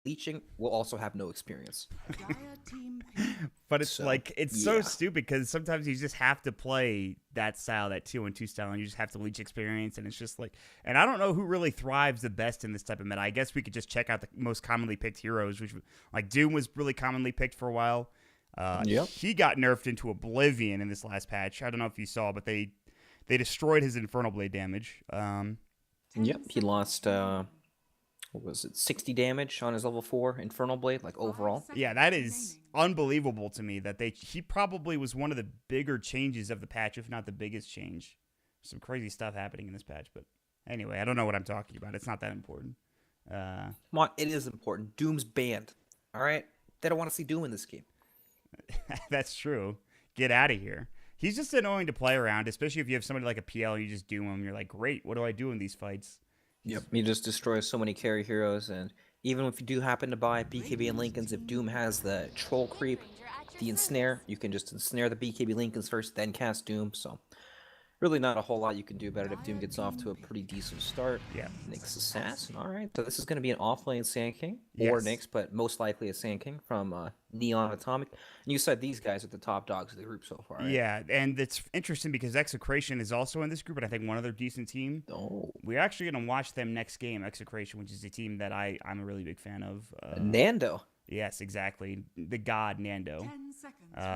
leeching will also have no experience. But it's So, so yeah. stupid because sometimes you just have to play that style, that 2-on-2 style, and you just have to leech experience, and it's just like, and I don't know who really thrives the best in this type of meta. I guess we could just check out the most commonly picked heroes, which like Doom was really commonly picked for a while. Yep. He got nerfed into oblivion in this last patch. I don't know if you saw, but they destroyed his Infernal Blade damage. Yep. He lost what was it, 60 damage on his level 4 Infernal Blade, like overall. Yeah, that is unbelievable to me that he probably was one of the bigger changes of the patch, if not the biggest change. Some crazy stuff happening in this patch, but anyway, I don't know what I'm talking about. It's not that important. Come on, it is important. Doom's banned. All right? They don't want to see Doom in this game. That's true. Get out of here. He's just annoying to play around, especially if you have somebody like a PL and you just doom him. You're like, great, what do I do in these fights? Yep. He just destroys so many carry heroes, and even if you do happen to buy BKB and Lincolns, if Doom has the Troll Creep, the Ensnare, you can just ensnare the BKB Lincolns first, then cast Doom, so really not a whole lot you can do about it if Doom gets off to a pretty decent start. Yeah. Nyx Assassin, alright. So this is going to be an offlane Sand King, or Yes. Nyx, but most likely a Sand King from Neon Atomic. And you said these guys are the top dogs of the group so far, right? Yeah, and it's interesting because Execration is also in this group, and I think one other decent team. Oh. We're actually going to watch them next game, Execration, which is a team that I'm a really big fan of. Nando. Yes, exactly. The god Nando.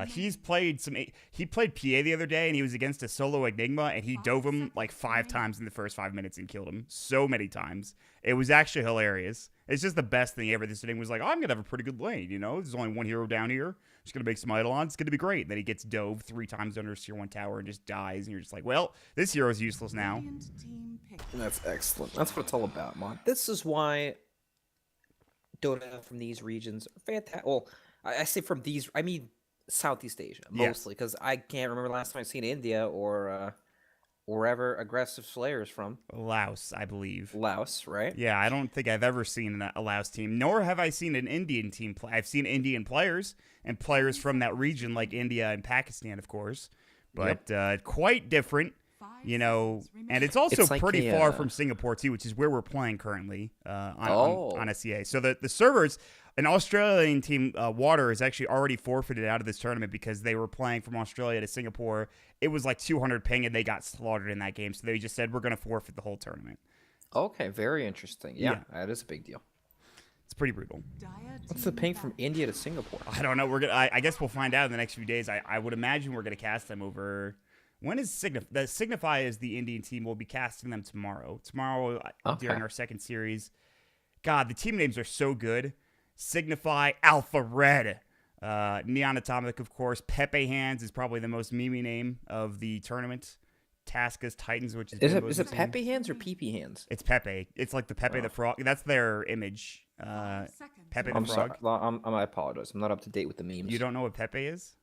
He played PA the other day, and he was against a solo Enigma, and he dove him like 5 times in the first 5 minutes and killed him so many times. It was actually hilarious. It's just the best thing ever. This thing was like, oh, I'm gonna have a pretty good lane. You know, there's only one hero down here. Just gonna make some Eidolons. It's gonna be great. And then he gets dove 3 times under a tier 1 tower and just dies. And you're just like, well, this hero is useless now. That's excellent. That's what it's all about, Mon. This is why Dota from these regions are fantastic. Well, I say from these, I mean Southeast Asia mostly, because I can't remember the last time I've seen India or wherever Aggr.Slayer is from. Laos, I believe. Laos, right? Yeah, I don't think I've ever seen a Laos team, nor have I seen an Indian team play. I've seen Indian players and players from that region, like India and Pakistan, of course, but quite different. You know, and it's also It's like pretty far from Singapore, too, which is where we're playing currently on SEA. So the servers, an Australian team, Water, has actually already forfeited out of this tournament because they were playing from Australia to Singapore. It was like 200 ping, and they got slaughtered in that game. So they just said, we're going to forfeit the whole tournament. Okay, very interesting. Yeah, that is a big deal. It's pretty brutal. What's the ping from India to Singapore? I don't know. I guess we'll find out in the next few days. I would imagine we're going to cast them over... When is Signify? Signify is the Indian team. We'll be casting them tomorrow. During our second series. God, the team names are so good. Signify, Alpha Red, Neon Atomic, of course. PepeHands is probably the most meme name of the tournament. Taskus Titans, which is it PepeHands or PepeHands? It's Pepe. It's like the Pepe the Frog. That's their image. Pepe the Frog. I apologize. I'm not up to date with the memes. You don't know what Pepe is?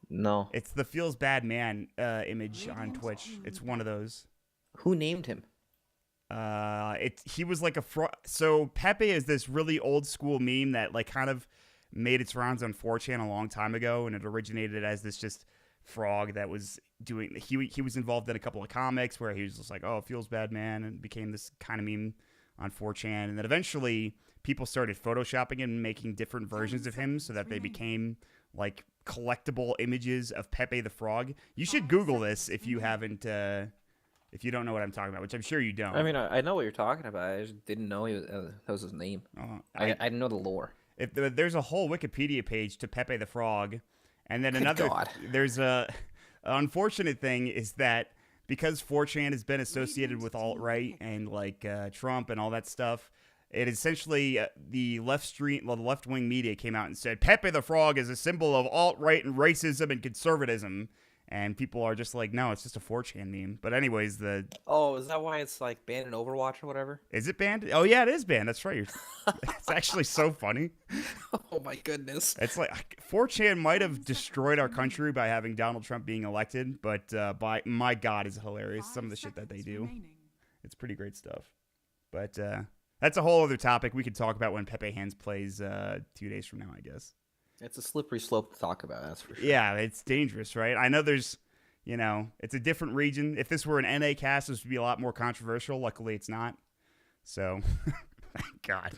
No. It's the Feels Bad Man image on Twitch. It's one of those. Who named him? He was like a so Pepe is this really old school meme that like kind of made its rounds on 4chan a long time ago, and it originated as this just frog that was doing. He was involved in a couple of comics where he was just like, oh, Feels Bad Man, and became this kind of meme on 4chan, and then eventually people started photoshopping and making different versions of him so that they became like collectible images of Pepe the Frog. You should Google this if you haven't, if you don't know what I'm talking about, which I'm sure you don't. I mean, I know what you're talking about. I just didn't know that was his name. I didn't know the lore. There's a whole Wikipedia page to Pepe the Frog, and then another. There's a unfortunate thing is that because 4chan has been associated with alt-right and like Trump and all that stuff. It essentially, the left-wing media came out and said, Pepe the Frog is a symbol of alt-right and racism and conservatism. And people are just like, no, it's just a 4chan meme. But anyways, Oh, is that why it's like banned in Overwatch or whatever? Is it banned? Oh, yeah, it is banned. That's right. It's actually so funny. Oh, my goodness. It's like 4chan might have destroyed our country by having Donald Trump being elected. But by my God, is hilarious. Some of the shit that they do. It's pretty great stuff. But... that's a whole other topic we could talk about when PepeHands plays 2 days from now, I guess. It's a slippery slope to talk about, that's for sure. Yeah, it's dangerous, right? I know there's, it's a different region. If this were an NA cast, this would be a lot more controversial. Luckily, it's not. So, thank God.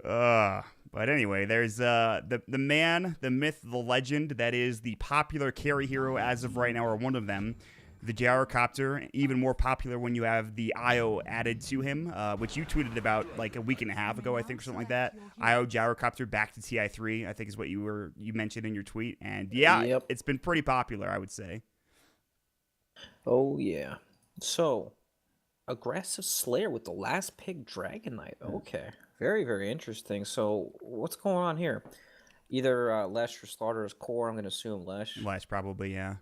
But anyway, there's the man, the myth, the legend that is the popular carry hero as of right now, or one of them, the Gyrocopter. Even more popular when you have the IO added to him, which you tweeted about like a week and a half ago, I think, or something like that. IO Gyrocopter back to TI3, I think is what you mentioned in your tweet. And yeah, Yep. It's been pretty popular, I would say. Oh yeah. So, Aggr.Slayer with the last pick Dragon Knight. Okay. Very, very interesting. So, what's going on here? Either Lesh or Slaughter is core, I'm going to assume Lesh. Lesh, probably, yeah.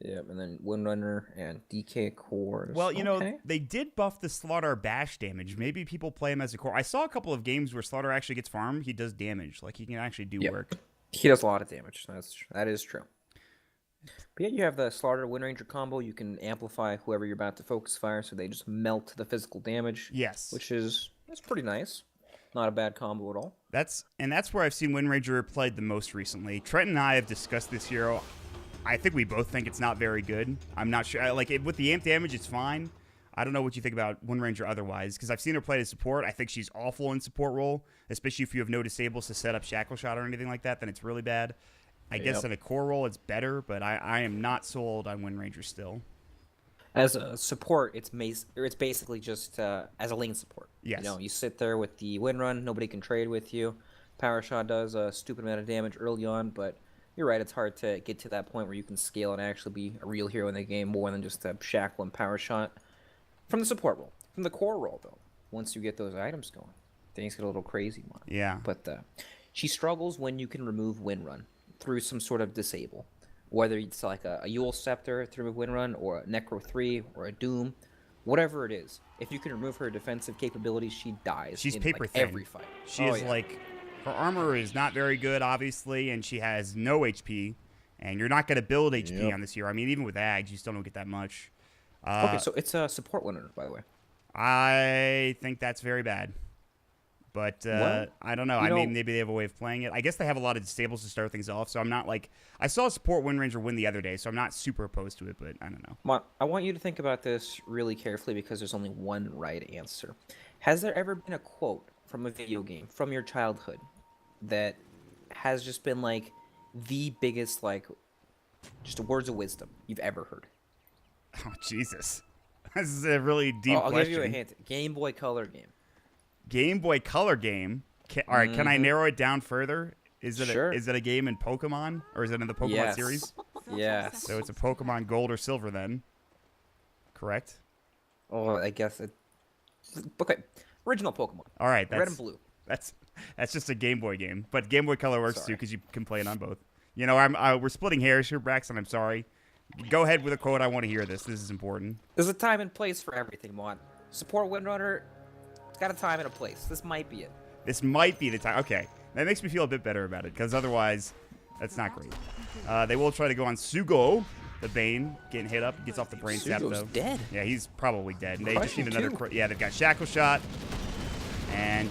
Yep, and then Windrunner and DK cores. Well, you know, they did buff the Slaughter bash damage. Maybe people play him as a core. I saw a couple of games where Slaughter actually gets farmed. He does damage. Like, he can actually do work. He does a lot of damage. That is true. But yeah, you have the Slaughter Wind Ranger combo. You can amplify whoever you're about to focus fire, so they just melt the physical damage. Yes. That's pretty nice. Not a bad combo at all. That's where I've seen Wind Ranger played the most recently. Trent and I have discussed this hero. I think we both think it's not very good. I'm not sure. With the amp damage, it's fine. I don't know what you think about Wind Ranger otherwise, because I've seen her play as support. I think she's awful in support role, especially if you have no disables to set up Shackle Shot or anything like that, then it's really bad. I guess in a core role, it's better, but I am not sold on Wind Ranger still. As a support, it's basically just as a lane support. Yes. You know, you sit there with the Wind Run, nobody can trade with you. Power Shot does a stupid amount of damage early on, but you're right, it's hard to get to that point where you can scale and actually be a real hero in the game more than just a Shackle and Power Shot. From the support role. From the core role, though, once you get those items going, things get a little crazy, man. Yeah. But she struggles when you can remove Wind Run through some sort of disable. Whether it's like a Yule Scepter to remove Wind Run, or a Necro 3, or a Doom, whatever it is. If you can remove her defensive capabilities, she dies. She's in paper like thin. every fight. She is her armor is not very good, obviously, and she has no HP. And you're not going to build HP on this hero. I mean, even with Ags, you still don't get that much. Okay, so it's a support winner, by the way. I think that's very bad. But Well, I don't know. I mean, maybe they have a way of playing it. I guess they have a lot of disables to start things off, so I'm not like... I saw a support Wind Ranger win the other day, so I'm not super opposed to it, but I don't know. I want you to think about this really carefully because there's only one right answer. Has there ever been a quote from a video game, from your childhood, that has just been like the biggest, like, just words of wisdom you've ever heard? Oh, Jesus. This is a really deep question. I'll give you a hint. Game Boy Color game. Game Boy Color game? All right, can I narrow it down further? Is it a game in Pokemon? Or is it in the Pokemon series? Yes. So it's a Pokemon Gold or Silver then. Correct? Oh, I guess it... Okay. Original Pokemon. All right. Red and blue. That's just a Game Boy game. But Game Boy Color works too because you can play it on both. You know, we're splitting hairs here, Braxton. I'm sorry. Go ahead with a quote. I want to hear this. This is important. There's a time and place for everything, Mon. Support Windrunner, it's got a time and a place. This might be it. This might be the time. Okay. That makes me feel a bit better about it, because otherwise, that's not great. They will try to go on Sugo, the Bane, getting hit up. Gets off the brain sap, though. Dead. Yeah, he's probably dead. And they just need another... Yeah, they've got Shackle Shot. And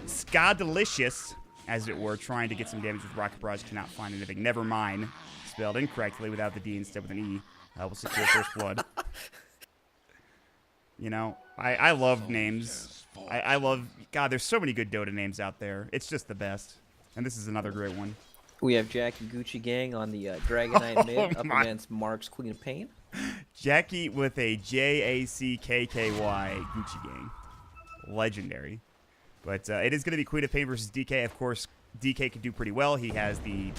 Skadelicious, as it were, trying to get some damage with Rocket Barrage. Cannot find anything. Never mind. Spelled incorrectly without the D instead with an E. Will secure first blood. You know, I love names. I love... God, there's so many good Dota names out there. It's just the best. And this is another great one. We have Jackie Gucci Gang on the Dragon Knight mid up against Mark's Queen of Pain. Jackie with a Jackkky Gucci Gang. Legendary. But it is going to be Queen of Pain versus DK. Of course, DK can do pretty well. He has the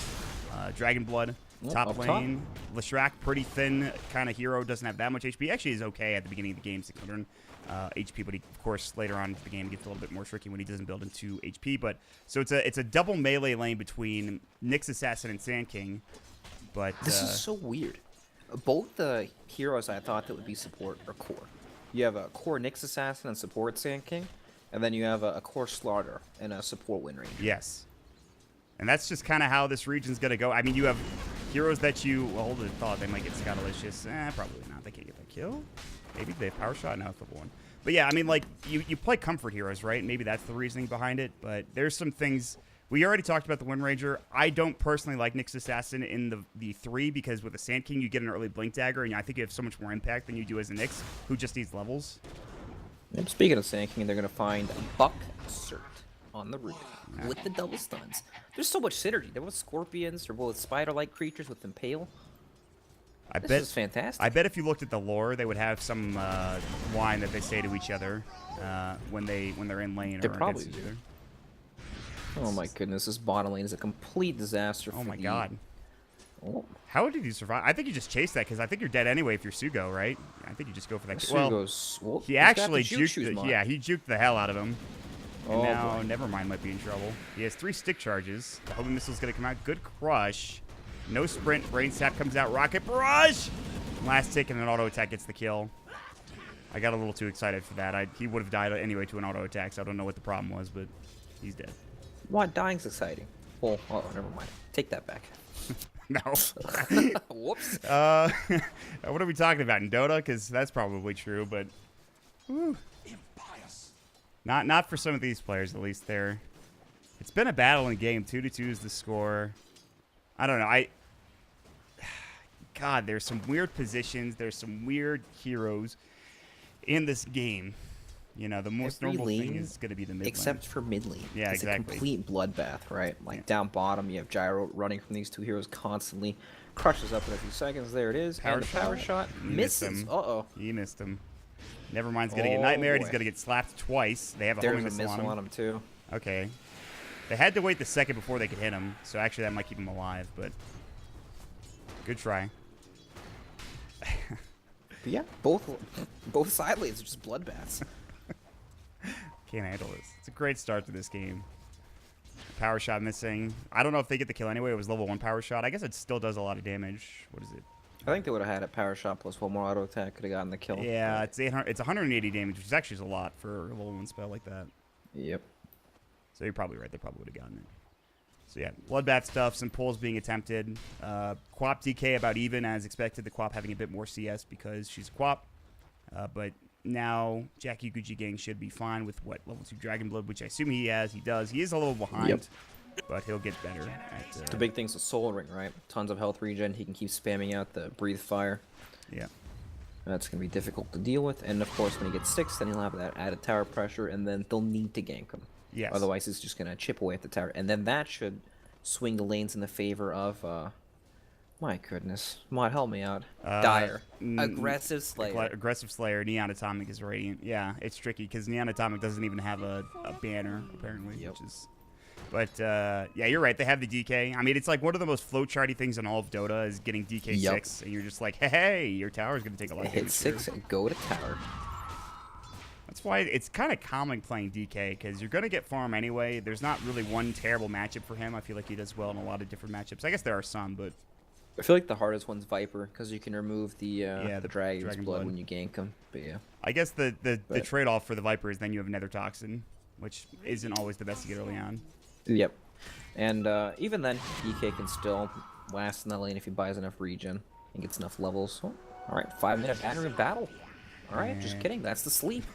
Dragon Blood. Top lane, Leshrac, pretty thin kind of hero, doesn't have that much HP. Actually, is okay at the beginning of the game, 600 HP, but he, of course, later on in the game gets a little bit more tricky when he doesn't build into HP. But so it's a double melee lane between Nyx Assassin and Sand King. But this is so weird. Both the heroes I thought that would be support are core. You have a core Nyx Assassin and support Sand King, and then you have a core Slaughter and a support Wind Ranger. Yes. And that's just kind of how this region's going to go. I mean, you have heroes that you... Well, hold it, thought they might get Skadelicious. Probably not. They can't get that kill. Maybe they have Power Shot. No, it's level 1. But yeah, I mean, like, you play comfort heroes, right? Maybe that's the reasoning behind it. But there's some things... We already talked about the Wind Ranger. I don't personally like Nyx Assassin in the 3 because with the Sand King, you get an early Blink Dagger, and I think you have so much more impact than you do as a Nyx, who just needs levels. And speaking of Sand King, they're going to find Buck Cert. on the roof with the double stuns. There's so much synergy. They're both scorpions. They're both spider-like creatures with impale. This is fantastic. I bet if you looked at the lore, they would have some line that they say to each other when they're in lane or probably against each other. Oh my goodness, this bottom lane is a complete disaster. Oh my god. Oh. How did you survive? I think you just chase that because I think you're dead anyway if you're Sugo, right? I think you just go for that. Sugo's, well, he actually juked. Yeah, he juked the hell out of him. And now, boy. Nevermind might be in trouble. He has 3 stick charges. The homing missile's gonna come out. Good crush. No sprint. Brain sap comes out. Rocket barrage. Last tick and an auto attack gets the kill. I got a little too excited for that. He would have died anyway to an auto attack, so I don't know what the problem was, but he's dead. Why dying's exciting? Well, oh, never mind. Take that back. No. Whoops. What are we talking about in Dota? Because that's probably true, but not for some of these players at least. It's been a battle in game. 2-2 is the score. I don't know. God, there's some weird positions. There's some weird heroes in this game. You know, the most normal thing is going to be the mid lane. Except for mid lane. Yeah, it's exactly. a complete bloodbath, right? Like down bottom, you have Gyro running from these two heroes constantly. Crushes up in a few seconds. There it is. And the power shot misses. Uh-oh. He missed him. Nevermind's going to get nightmared. He's going to get slapped twice. They have a homing missile on him, too. Okay. They had to wait the second before they could hit him, so actually that might keep him alive, but good try. But yeah, both side lanes are just bloodbaths. Can't handle this. It's a great start to this game. Power shot missing. I don't know if they get the kill anyway. It was level 1 power shot. I guess it still does a lot of damage. What is it? I think they would have had a power shot plus 1 more auto attack. Could have gotten the kill. Yeah, it's 800. It's 180 damage, which is actually a lot for a level 1 spell like that. Yep. So you're probably right. They probably would have gotten it. So yeah, bloodbath stuff. Some pulls being attempted. Quap DK about even as expected. The Quap having a bit more CS because she's a Quap. But now Jackie Gucci Gang should be fine with what level 2 Dragon Blood, which I assume he has. He does. He is a little behind, but he'll get better. The big thing's the Soul Ring, right? Tons of health regen. He can keep spamming out the Breathe Fire. Yeah. That's going to be difficult to deal with. And of course, when he gets 6, then he'll have that added tower pressure, and then they'll need to gank him. Yes. Otherwise, he's just going to chip away at the tower. And then that should swing the lanes in the favor of, my goodness. Mod, help me out. Dire. Aggr.Slayer. Aggr.Slayer. Neon Atomic is Radiant. Yeah, it's tricky because Neon Atomic doesn't even have a banner, apparently. Which is... But, yeah, you're right. They have the DK. I mean, it's like one of the most flowcharty things in all of Dota is getting DK6. And you're just like, hey, your tower's going to take a lot of damage. Hit 6 and go to tower. That's why it's kind of common playing DK, because you're going to get farm anyway. There's not really one terrible matchup for him. I feel like he does well in a lot of different matchups. I guess there are some, but... I feel like the hardest one's Viper, because you can remove the Dragon's blood when you gank him. But yeah. I guess the trade-off for the Viper is then you have Nether Toxin, which isn't always the best to get early on. Yep. And even then, DK can still last in the lane if he buys enough regen and gets enough levels. Oh, alright, 5-minute banner in battle. Alright, just kidding. That's the sleep.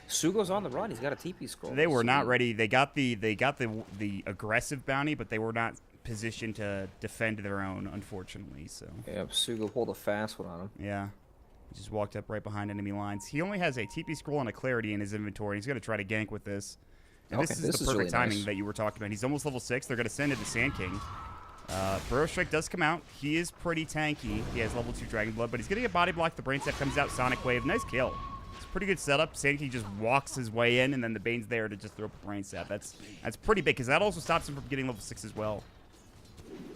Sugo's on the run. He's got a TP scroll. They were not ready. They got the aggressive bounty, but they were not positioned to defend their own, unfortunately. So yeah, Sugo pulled a fast one on him. Yeah, he just walked up right behind enemy lines. He only has a TP scroll and a clarity in his inventory. He's going to try to gank with this. And this is the perfect really timing that you were talking about. He's almost level 6. They're going to send it to Sand King. Burrow Strike does come out. He is pretty tanky. He has level 2 Dragon Blood, but he's going to get body blocked. The Brain Set comes out. Sonic Wave. Nice kill. It's a pretty good setup. Sand King just walks his way in, and then the Bane's there to just throw up a Brain Set. That's pretty big, because that also stops him from getting level 6 as well.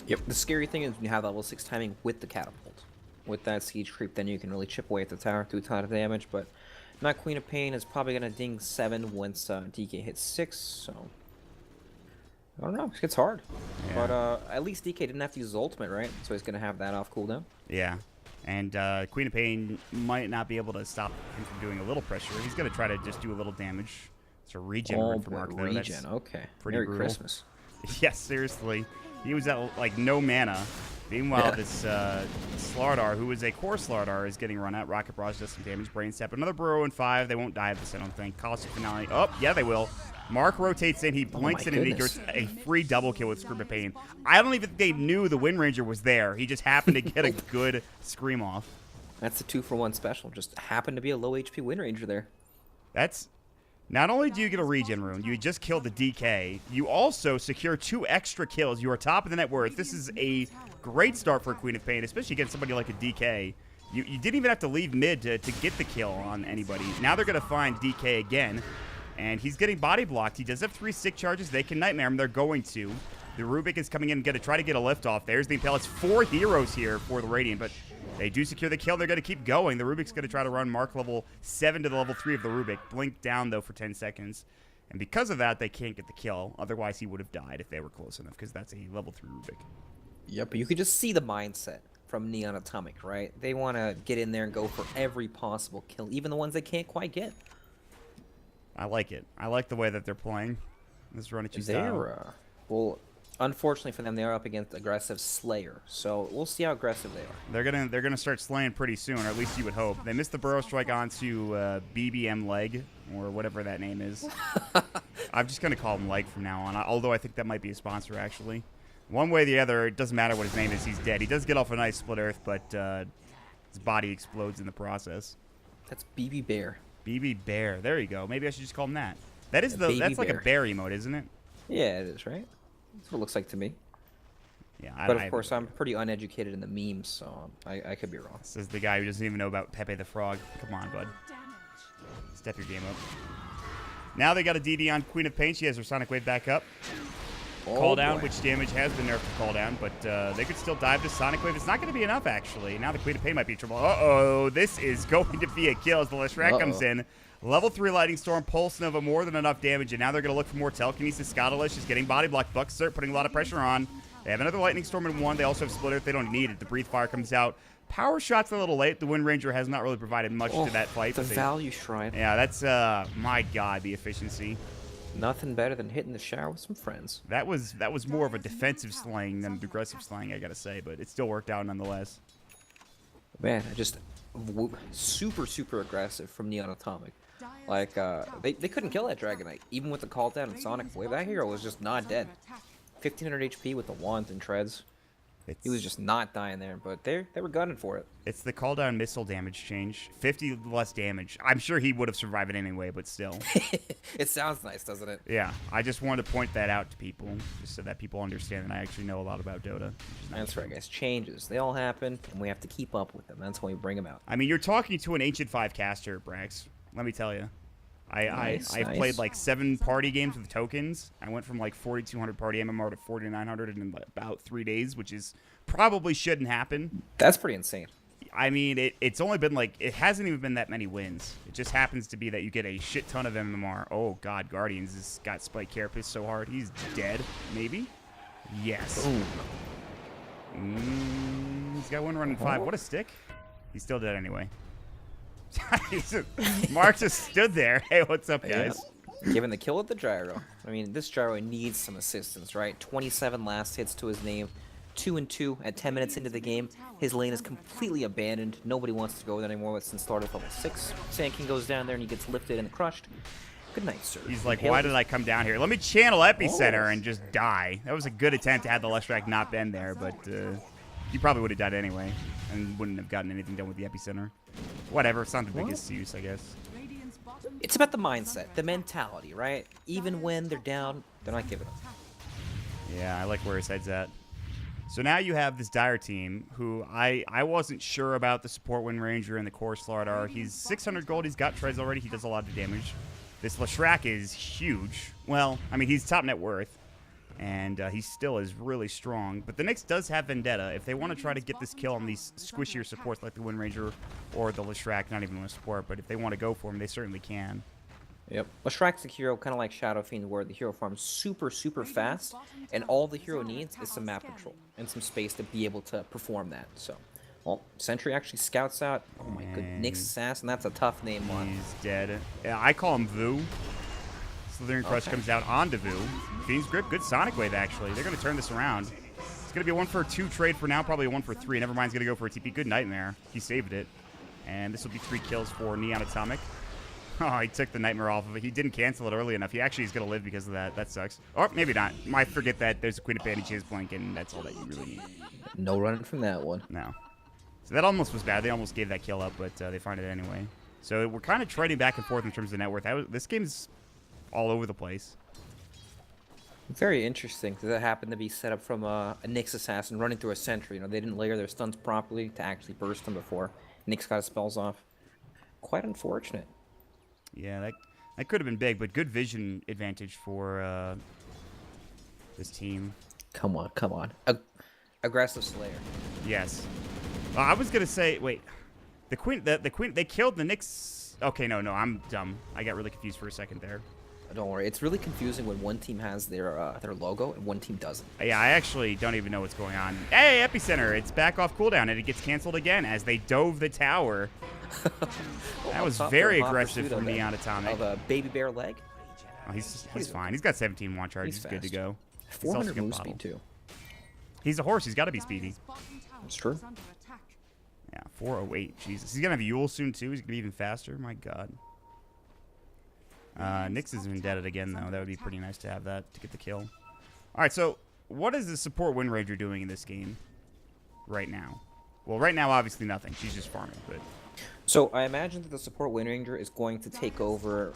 Yep. The scary thing is when you have level 6 timing with the catapult. With that siege creep, then you can really chip away at the tower, do a ton of damage, but not Queen of Pain is probably going to ding 7 once DK hits 6, so... I don't know. It gets hard. Yeah. But at least DK didn't have to use his ultimate, right? So he's going to have that off cooldown. Yeah. And Queen of Pain might not be able to stop him from doing a little pressure. He's going to try to just do a little damage. It's a regen for Mark, though. Regen, okay. Pretty Merry brutal. Christmas. Yes, seriously. He was at, like, no mana. Meanwhile, this Slardar, who is a core Slardar, is getting run at. Rocket Barrage does some damage. Brain Step. Another Burrow in 5. They won't die of this, I don't think. Colossus Finale. Oh, yeah, they will. Mark rotates in. He blinks in, and he gets a free double kill with Scream of Pain. I don't even think they knew the Wind Ranger was there. He just happened to get a good scream off. That's a 2-for-1 special. Just happened to be a low HP Wind Ranger there. That's Not only do you get a regen rune, you just killed the DK, you also secure 2 extra kills. You are top of the net worth. This is a great start for a Queen of Pain, especially against somebody like a DK. You didn't even have to leave mid to get the kill on anybody. Now they're going to find DK again, and he's getting body blocked. He does have 3 stick charges. They can Nightmare him. They're going to. The Rubik is coming in and going to try to get a lift off. There's the Impale. It's 4 heroes here for the Radiant, but they do secure the kill. They're going to keep going. The Rubik's going to try to run Mark level 7 to the level 3 of the Rubik. Blink down, though, for 10 seconds. And because of that, they can't get the kill. Otherwise, he would have died if they were close enough, because that's a level 3 Rubik. Yep, but you could just see the mindset from Neon Atomic, right? They want to get in there and go for every possible kill, even the ones they can't quite get. I like it. I like the way that they're playing. Let's run at you style. Well, unfortunately for them, they are up against aggressive Slayer, so we'll see how aggressive they are. They're gonna start slaying pretty soon, or at least you would hope. They missed the burrow strike onto BBM Leg, or whatever that name is. I'm just gonna call him Leg from now on, although I think that might be a sponsor actually. One way or the other, it doesn't matter what his name is. He's dead. He does get off a nice split earth, but his body explodes in the process. That's BB Bear. BB Bear. There you go. Maybe I should just call him that. That's like a bear emote, isn't it? Yeah, it is, right? That's what it looks like to me. Yeah, but of course, I'm pretty uneducated in the memes, so I could be wrong. This is the guy who doesn't even know about Pepe the Frog. Come on, bud. Step your game up. Now they got a DD on Queen of Pain. She has her Sonic Wave back up. Call down, which damage has been nerfed to call down, but they could still dive to Sonic Wave. It's not going to be enough, actually. Now the Queen of Pain might be in trouble. Uh-oh, this is going to be a kill as the Leshrac comes in. Level 3 Lightning Storm, Pulse Nova, more than enough damage, and now they're going to look for more Telekinesis. Scotalish is getting body blocked. Bucksert putting a lot of pressure on. They have another Lightning Storm in 1. They also have Split Earth. They don't need it. The Breathe Fire comes out. Power Shot's a little late. The Wind Ranger has not really provided much to that fight. The Value Shrine. Yeah, that's, my God, the efficiency. Nothing better than hitting the shower with some friends. That was more of a defensive slaying than an aggressive slaying, I gotta say, but it still worked out nonetheless. Man, just super aggressive from Neon Atomic. Like, they couldn't kill that Dragonite, even with the call down and Sonic Wave. That hero was just not dead. 1500 HP with the wand and treads. He was just not dying there, but they were gunning for it. It's the call down missile damage change. 50 less damage. I'm sure he would have survived it anyway, but still. It sounds nice, doesn't it? Yeah, I just wanted to point that out to people, just so that people understand that I actually know a lot about Dota. That's right, guys. Changes. They all happen, and we have to keep up with them. That's why we bring them out. I mean, you're talking to an Ancient 5 caster, Brax. Let me tell you. I've played like 7 party games with tokens. I went from like 4,200 party MMR to 4,900 in about 3 days, which is probably shouldn't happen. That's pretty insane. I mean, it's only been like, it hasn't even been that many wins. It just happens to be that you get a shit ton of MMR. Oh God, Guardians has got Spike Carapace so hard. He's dead, maybe? Yes. He's got 1 run and 5. What a stick. He's still dead anyway. Mark just stood there. Hey, what's up, guys? Yeah. Given the kill at the gyro. I mean, this gyro needs some assistance, right? 27 last hits to his name. 2-2 at 10 minutes into the game. His lane is completely abandoned. Nobody wants to go there anymore since start of level 6. Sand King goes down there and he gets lifted and crushed. Good night, sir. He's like, why did I come down here? Let me channel Epicenter and just die. That was a good attempt to have the Leshrac not been there, but he probably would have died anyway and wouldn't have gotten anything done with the Epicenter. Whatever, it's not the biggest use, I guess. It's about the mindset, the mentality, right? Even when they're down, they're not giving up. Yeah, I like where his head's at. So now you have this Dire team, who I wasn't sure about the support Wind Ranger and the core Slardar. He's 600 gold, he's got treads already, he does a lot of damage. This Leshrac is huge. Well, I mean, he's top net worth, and he still is really strong. But the Nyx does have Vendetta. If they want to try to get this kill on these squishier supports like the Wind Ranger or the Leshrac, not even a support, but if they want to go for him, they certainly can. Yep. Leshrac's a hero kind of like Shadow Fiend, where the hero farms super fast, and all the hero needs is some map control and some space to be able to perform that. So, well, Sentry actually scouts out. Oh my good, Nyx Assassin. That's a tough name one. He's dead. Yeah, I call him Vu. Slithering Crush comes out onto Vu. Fiend's Grip, good Sonic Wave actually. They're going to turn this around. It's going to be a 1 for 2 trade for now, probably a 1 for 3. Nevermind's going to go for a TP. Good Nightmare. He saved it. And this will be 3 kills for Neon Atomic. Oh, he took the Nightmare off of it. He didn't cancel it early enough. He actually is going to live because of that. That sucks. Or maybe not. Might forget that there's a Queen of Pain and Chase Blink, and that's all that you really need. No running from that one. No. So that almost was bad. They almost gave that kill up, but they find it anyway. So we're kind of trading back and forth in terms of net worth. This game's all over the place. Very interesting. Does that happen to be set up from a Nyx assassin running through a sentry? You know, they didn't layer their stuns properly to actually burst them before Nyx got his spells off. Quite unfortunate. Yeah, that could have been big, but good vision advantage for this team. Come on, come on. Aggressive Slayer. Yes. I was gonna say, wait, the queen, they killed the Nyx. Okay, no, I'm dumb. I got really confused for a second there. Don't worry, it's really confusing when one team has their logo and one team doesn't. Yeah, I actually don't even know what's going on. Hey, Epicenter, it's back off cooldown, and it gets canceled again as they dove the tower. That was very aggressive from Neon Atomic. Of a baby bear leg. Oh, he's fine. He's got 17 one charge. He's good to go. 400 move speed too. He's a horse. He's got to be speedy. It's true. Yeah, 408. Jesus, he's gonna have Yule soon too. He's gonna be even faster. My God. Nyx is indebted again, though. That would be pretty nice to have that to get the kill. All right, so what is the support Wind Ranger doing in this game right now? Well, right now, obviously nothing. She's just farming. But so I imagine that the support Wind Ranger is going to take over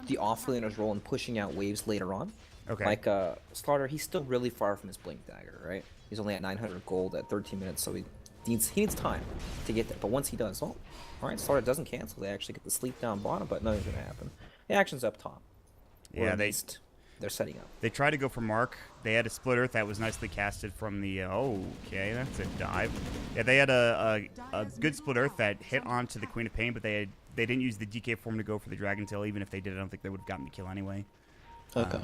the offlaner's role in pushing out waves later on. Okay. Like Slaughter, he's still really far from his Blink Dagger, right? He's only at 900 gold at 13 minutes, so he needs time to get there. But once he does, all right, Slaughter doesn't cancel. They actually get the sleep down bottom, but nothing's gonna happen. The action's up top. Yeah, they're setting up. They tried to go for Mark. They had a Split Earth that was nicely casted from the. Okay, that's a dive. Yeah, they had a good Split Earth that hit onto the Queen of Pain, but they didn't use the DK form to go for the Dragon Tail. Even if they did, I don't think they would have gotten the kill anyway. Okay.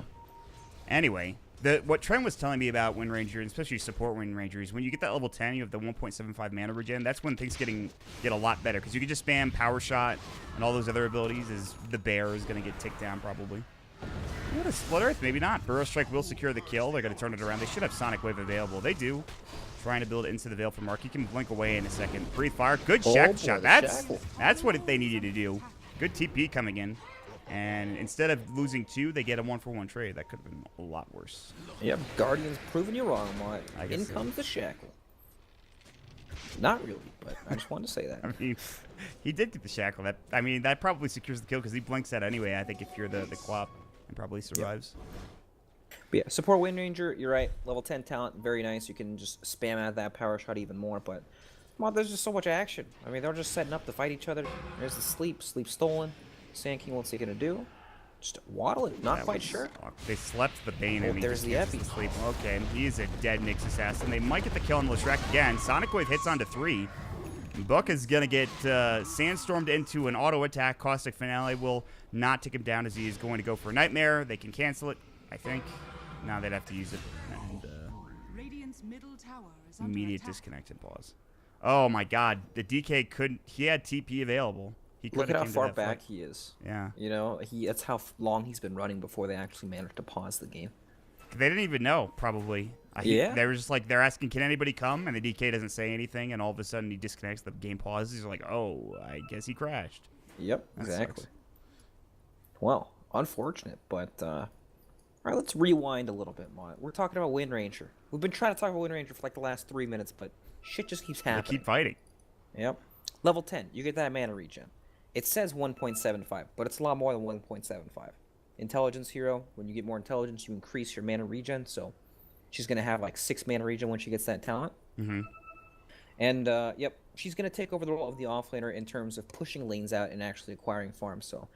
Anyway, what Trent was telling me about Wind Ranger, and especially support Wind Ranger, is when you get that level 10, you have the 1.75 mana regen. That's when things get a lot better, because you can just spam Power Shot and all those other abilities. As the bear is going to get ticked down probably. What a Split Earth? Maybe not. Burrow Strike will secure the kill. They're going to turn it around. They should have Sonic Wave available. They do. Trying to build it into the Veil for Mark. He can blink away in a second. Breathe Fire. Good shackle shot. That's what they needed to do. Good TP coming in. And instead of losing 2, they get a 1-for-1 trade. That could have been a lot worse. Yep, Guardian's proving you wrong, Mike. In comes the shackle. Not really, but I just wanted to say that. I mean, he did get the shackle. That probably secures the kill because he blinks that anyway. I think if you're the Quap, and probably survives. Yep. But yeah, support Wind Ranger, you're right. Level 10 talent, very nice. You can just spam out that Power Shot even more, but well, there's just so much action. I mean, they're just setting up to fight each other. There's the sleep stolen. Sand King, what's he gonna do? Just waddle it? Not quite sure. They slept the Bane and there's the Epi. Sleep. Okay, he is a dead Nyx assassin. They might get the kill on Leshrac again. Sonic Wave hits onto 3. Buck is gonna get sandstormed into an auto attack. Caustic Finale will not take him down as he is going to go for a Nightmare. They can cancel it, I think. Now they'd have to use it. And immediate disconnect and pause. Oh my God, the DK couldn't. He had TP available. Look at how far back he is. Yeah. You know, that's how long he's been running before they actually managed to pause the game. They didn't even know, probably. Yeah. They were just like, they're asking, can anybody come? And the DK doesn't say anything, and all of a sudden he disconnects, the game pauses. He's like, oh, I guess he crashed. Yep, exactly. Well, unfortunate, but all right, let's rewind a little bit, Mont. We're talking about Wind Ranger. We've been trying to talk about Wind Ranger for like the last 3 minutes, but shit just keeps happening. They keep fighting. Yep. Level 10, you get that mana regen. It says 1.75, but it's a lot more than 1.75. Intelligence hero, when you get more intelligence, you increase your mana regen, so she's going to have like 6 mana regen when she gets that talent. Mm-hmm. And, yep, she's going to take over the role of the offlaner in terms of pushing lanes out and actually acquiring farms, so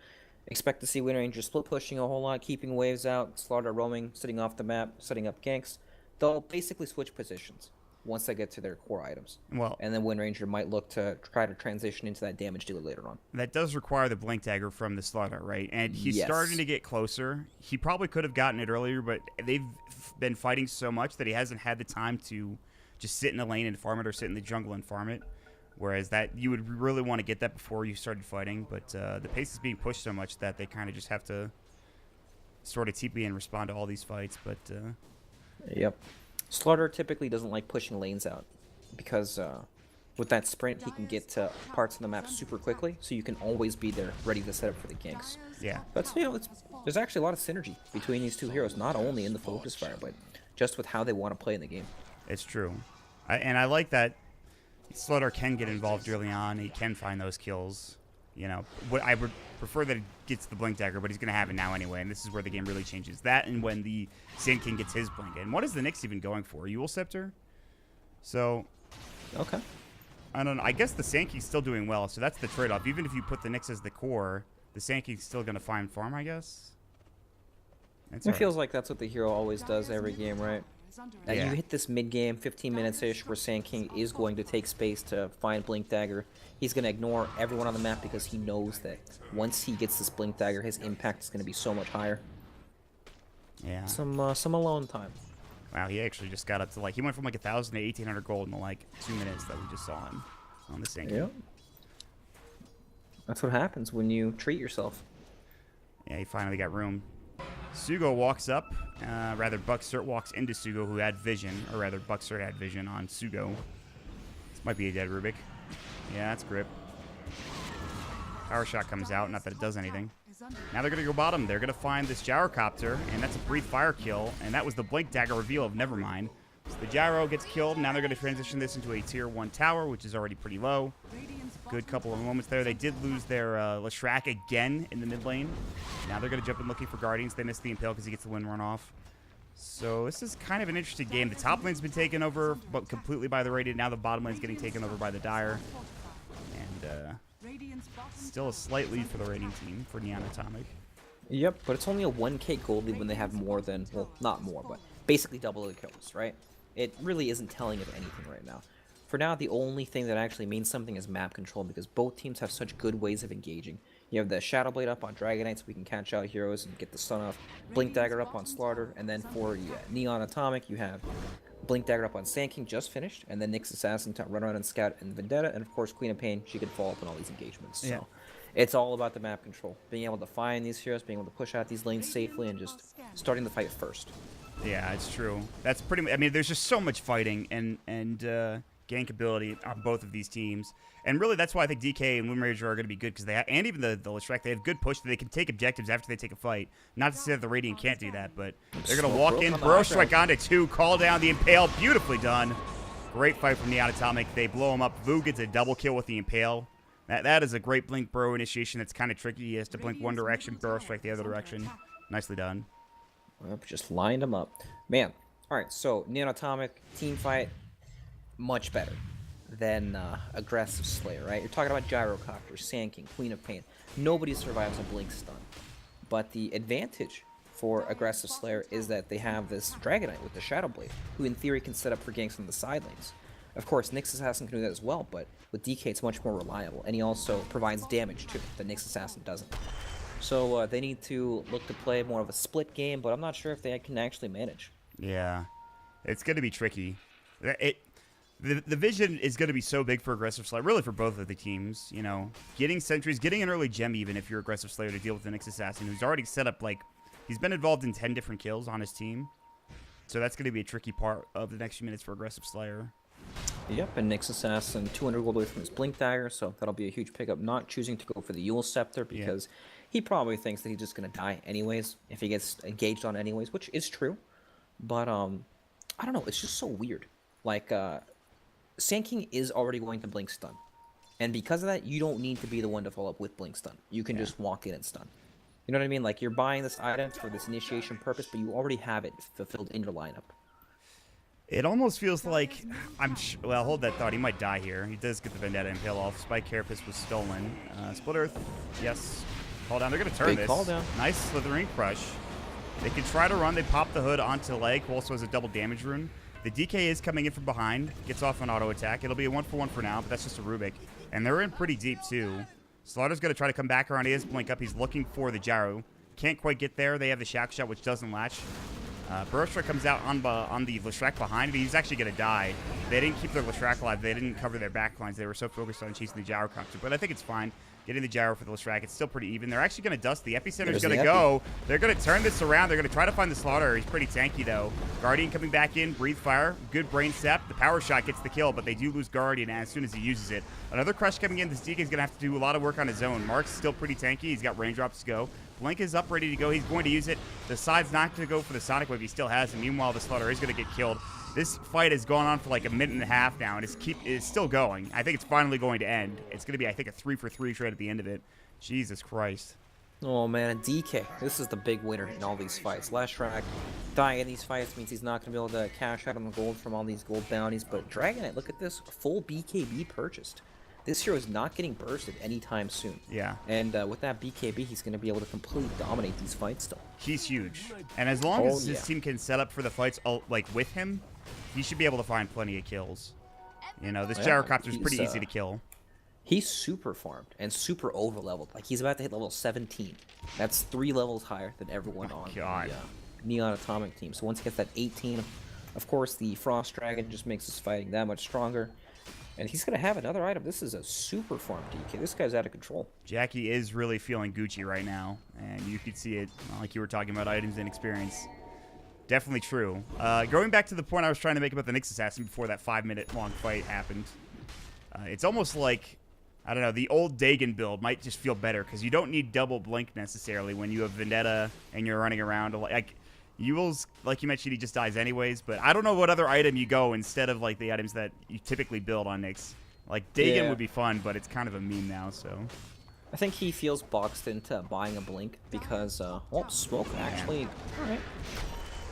expect to see Wind Ranger split pushing a whole lot, keeping waves out, Slaughter roaming, sitting off the map, setting up ganks. They'll basically switch positions once they get to their core items. Well, and then Wind Ranger might look to try to transition into that damage dealer later on. That does require the Blink Dagger from the Slaughter, right? And he's starting to get closer. He probably could have gotten it earlier, but they've been fighting so much that he hasn't had the time to just sit in the lane and farm it or sit in the jungle and farm it. Whereas that you would really want to get that before you started fighting, but the pace is being pushed so much that they kind of just have to sort of TP and respond to all these fights. But yep. Slaughter typically doesn't like pushing lanes out because with that sprint he can get to parts of the map super quickly, so you can always be there ready to set up for the ganks. Yeah. That's, there's actually a lot of synergy between these two heroes, not only in the focus fire, but just with how they want to play in the game. It's true. And I like that Slaughter can get involved early on. He can find those kills. You know, what I would prefer that it gets the Blink Dagger, but he's going to have it now anyway, and this is where the game really changes. That and when the Sand King gets his Blink. And what is the Nyx even going for? Eul Scepter? So... Okay. I don't know. I guess the Sand King's still doing well, so that's the trade-off. Even if you put the Nyx as the core, the Sand King's still going to find farm, I guess? It feels like that's what the hero always does every game, right? That you hit this mid-game, 15 minutes-ish, where Sand King is going to take space to find Blink Dagger. He's going to ignore everyone on the map because he knows that once he gets this Blink Dagger, his impact is going to be so much higher. Yeah. Some alone time. Wow, he actually just got up to, like, he went from, like, 1,000 to 1,800 gold in, like, 2 minutes that we just saw him on the Sand King. Yep. That's what happens when you treat yourself. Yeah, he finally got room. Sugo walks up, rather Bucksert walks into Sugo, who had vision, or rather Bucksert had vision on Sugo. This might be a dead Rubik. Yeah, that's grip. Power shot comes out, not that it does anything. Now they're going to go bottom. They're going to find this Gyrocopter, and that's a Breathe Fire kill, and that was the Blink Dagger reveal of Nevermind. So the Gyro gets killed, now they're going to transition this into a tier 1 tower, which is already pretty low. Good couple of moments there. They did lose their Leshrac again in the mid lane. Now they're going to jump in looking for Guardians. They missed the Impale because he gets the wind run off. So this is kind of an interesting game. The top lane's been taken over but completely by the Radiant. Now the bottom lane's getting taken over by the Dire. And still a slight lead for the Radiant team for Neon Atomic. Yep, but it's only a 1k gold lead when they have more than, well, not more, but basically double the kills, right? It really isn't telling of anything right now. For now, the only thing that actually means something is map control, because both teams have such good ways of engaging. You have the Shadow Blade up on Dragon Knight so we can catch out heroes and get the stun off. Blink Dagger up on Slaughter, and then for Neon Atomic, you have Blink Dagger up on Sand King, just finished, and then Nyx Assassin to run around and scout, and Vendetta, and of course Queen of Pain, she can follow up on all these engagements. So. Yeah. It's all about the map control, being able to find these heroes, being able to push out these lanes safely, and just starting the fight first. Yeah, it's true. That's pretty much, I mean, there's just so much fighting and gank ability on both of these teams. And really, that's why I think DK and Wind Rager are going to be good, because they have, and even the Leshrac, they have good push that they can take objectives after they take a fight. Not to say that the Radiant can't do that, but they're going to walk in, Burrow Strike onto 2, call down the Impale. Beautifully done. Great fight from Neon Atomic. They blow him up. Vu gets a double kill with the Impale. That is a great Blink Burrow initiation that's kind of tricky. He has to blink one direction, Burrow Strike the other direction. Nicely done. Well, just lined him up. Man, alright, so Neon Atomic, team fight, much better than Aggr.Slayer, right? You're talking about Gyrocopter, Sand King, Queen of Pain. Nobody survives a Blink stun. But the advantage for Aggr.Slayer is that they have this Dragon Knight with the Shadow Blade, who in theory can set up for ganks on the side lanes. Of course, Nyx Assassin can do that as well, but with DK it's much more reliable, and he also provides damage too, that Nyx Assassin doesn't. So they need to look to play more of a split game, but I'm not sure if they can actually manage. Yeah, it's going to be tricky. The vision is going to be so big for Aggr.Slayer, really for both of the teams. You know, getting sentries, getting an early gem even if you're Aggr.Slayer to deal with the Nyx Assassin, who's already set up, like, he's been involved in 10 different kills on his team. So that's going to be a tricky part of the next few minutes for Aggr.Slayer. Yep, and Nyx Assassin 200 gold away from his Blink Dagger, so that'll be a huge pickup. Not choosing to go for the Eul Scepter because he probably thinks that he's just going to die anyways if he gets engaged on anyways, which is true. But, I don't know, it's just so weird. Like, Sand King is already going to Blink Stun. And because of that, you don't need to be the one to follow up with Blink Stun. You can just walk in and stun. You know what I mean? Like, you're buying this item for this initiation purpose, but you already have it fulfilled in your lineup. It almost feels like well, hold that thought. He might die here. He does get the Vendetta Impale off. Spike Carapace was stolen. Split Earth, yes. Call down. They're going to turn this. Call down. Nice Slithering Crush. They can try to run. They pop the hood onto Leg, who also has a double damage rune. The DK is coming in from behind. Gets off an auto attack. It'll be a 1-for-1 for now, but that's just a Rubik. And they're in pretty deep, too. Slaughter's going to try to come back around. He has Blink up. He's looking for the Gyro. Can't quite get there. They have the Shack Shot, which doesn't latch. Burrow Strike comes out on the Leshrac behind it. He's actually going to die. They didn't keep their Leshrac alive. They didn't cover their backlines. They were so focused on chasing the Gyrocopter. But I think it's fine. Getting the Gyro for the Leshrac. It's still pretty even. They're actually going to dust. The Epicenter's going to go. They're going to turn this around. They're going to try to find the Slaughter. He's pretty tanky, though. Guardian coming back in. Breathe Fire. Good Brain Sap. The Power Shot gets the kill, but they do lose Guardian as soon as he uses it. Another Crush coming in. This DK is going to have to do a lot of work on his own. Mark's still pretty tanky. He's got raindrops to go. Blink is up, ready to go. He's going to use it. Decides not to go for the Sonic Wave. He still has it. Meanwhile, the Slaughter is going to get killed. This fight has gone on for like a minute and a half now, and it's still going. I think it's finally going to end. It's going to be, I think, a 3-for-3 trade at the end of it. Jesus Christ. Oh man, and DK, this is the big winner in all these fights. Leshrac dying in these fights means he's not going to be able to cash out on the gold from all these gold bounties, but Dragonite, look at this, full BKB purchased. This hero is not getting bursted anytime soon. Yeah. And with that BKB, he's going to be able to completely dominate these fights still. He's huge. And as long as his team can set up for the fights like with him, he should be able to find plenty of kills. You know, this Gyrocopter is pretty easy to kill. He's super farmed and super over leveled. Like, he's about to hit level 17. That's 3 levels higher than everyone on the Neon Atomic team. So once he gets that 18, of course, the Frost Dragon just makes his fighting that much stronger. And he's going to have another item. This is a super farm DK. This guy's out of control. Jackie is really feeling Gucci right now. And you could see it, like you were talking about items and experience. Definitely true. Going back to the point I was trying to make about the Nyx Assassin before that 5-minute long fight happened. It's almost like, I don't know, the old Dagon build might just feel better. Because you don't need double blink necessarily when you have Vendetta and you're running around. Like, Ewell's, like you mentioned, he just dies anyways, but I don't know what other item you go instead of, like, the items that you typically build on Nyx. Like, Dagon would be fun, but it's kind of a meme now, so... I think he feels boxed into buying a Blink because, well, Smoke actually... Alright.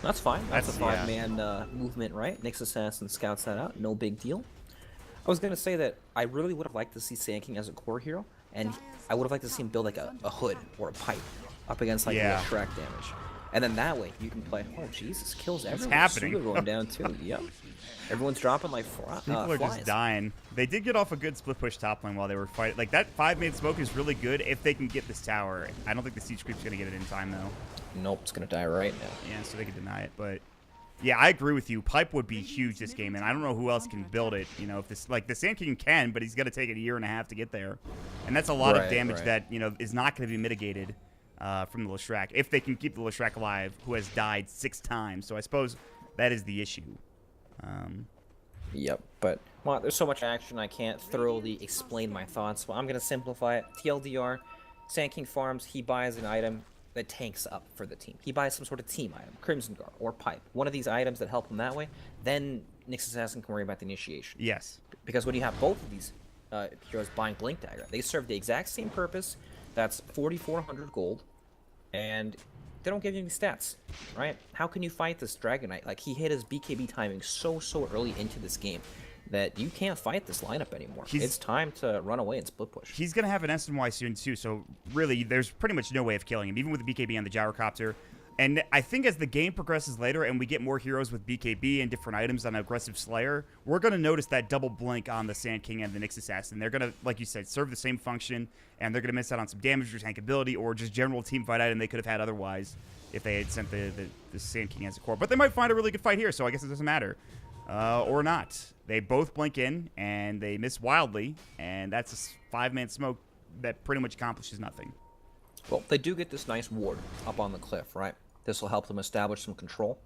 That's fine. That's a 5-man movement, right? Nyx Assassin scouts that out. No big deal. I was going to say that I really would have liked to see Sand King as a core hero, and I would have liked to see him build, like, a hood or a pipe up against, like, the Shrek damage. And then that way, you can play, oh, Jesus, kills everyone. It's happening. Super going down, too. Yep. Everyone's dropping like People are flies. just dying. They did get off a good split push top lane while they were fighting. Like, that 5-man smoke is really good if they can get this tower. I don't think the Siege Creep's going to get it in time, though. Nope, it's going to die right now. Yeah, so they can deny it. But, yeah, I agree with you. Pipe would be huge this game, and I don't know who else can build it. You know, if this, like, the Sand King can, but he's going to take it a year and a half to get there. And that's a lot of damage that, you know, is not going to be mitigated. From the Leshrac, if they can keep the Leshrac alive, who has died 6 times. So I suppose that is the issue. Yep, but well, there's so much action I can't thoroughly explain my thoughts. Well, I'm going to simplify it. TLDR, Sand King farms, he buys an item that tanks up for the team. He buys some sort of team item, Crimson Guard or Pipe. One of these items that help him that way, then Nyx Assassin can worry about the initiation. Yes. Because when you have both of these heroes buying Blink Dagger, they serve the exact same purpose. That's 4,400 gold. And they don't give you any stats, right? How can you fight this Dragonite? Like, he hit his BKB timing so early into this game that you can't fight this lineup anymore. It's time to run away and split push. He's going to have an SNY soon, too, so really, there's pretty much no way of killing him, even with the BKB on the Gyrocopter. And I think as the game progresses later and we get more heroes with BKB and different items on Aggressive Slayer, we're going to notice that double blink on the Sand King and the Nyx Assassin. They're going to, like you said, serve the same function, and they're going to miss out on some damage or tankability or just general team fight item they could have had otherwise if they had sent the Sand King as a core. But they might find a really good fight here, so I guess it doesn't matter. Or not. They both blink in, and they miss wildly, and that's a 5-man smoke that pretty much accomplishes nothing. Well, they do get this nice ward up on the cliff, right? This will help them establish some control.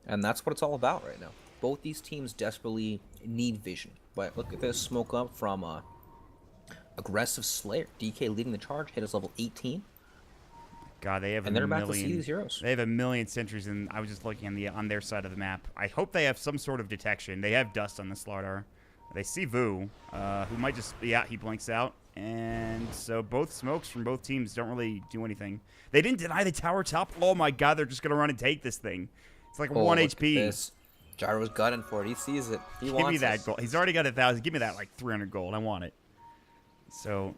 And that's what it's all about right now. Both these teams desperately need vision. But look at this smoke up from Aggressive Slayer. DK leading the charge, hit his level 18. God, they have and they're about to see these heroes. They have a million sentries, and I was just looking on their side of the map. I hope they have some sort of detection. They have dust on the Slardar. They see Vu, who might just, he blinks out. And so both smokes from both teams don't really do anything. They didn't deny the tower top. Oh my God, they're just going to run and take this thing. It's like 1 HP. Gyro's gunning for it. He sees it. He wants Give me that gold. He's already got 1,000. Give me that like 300 gold. I want it. So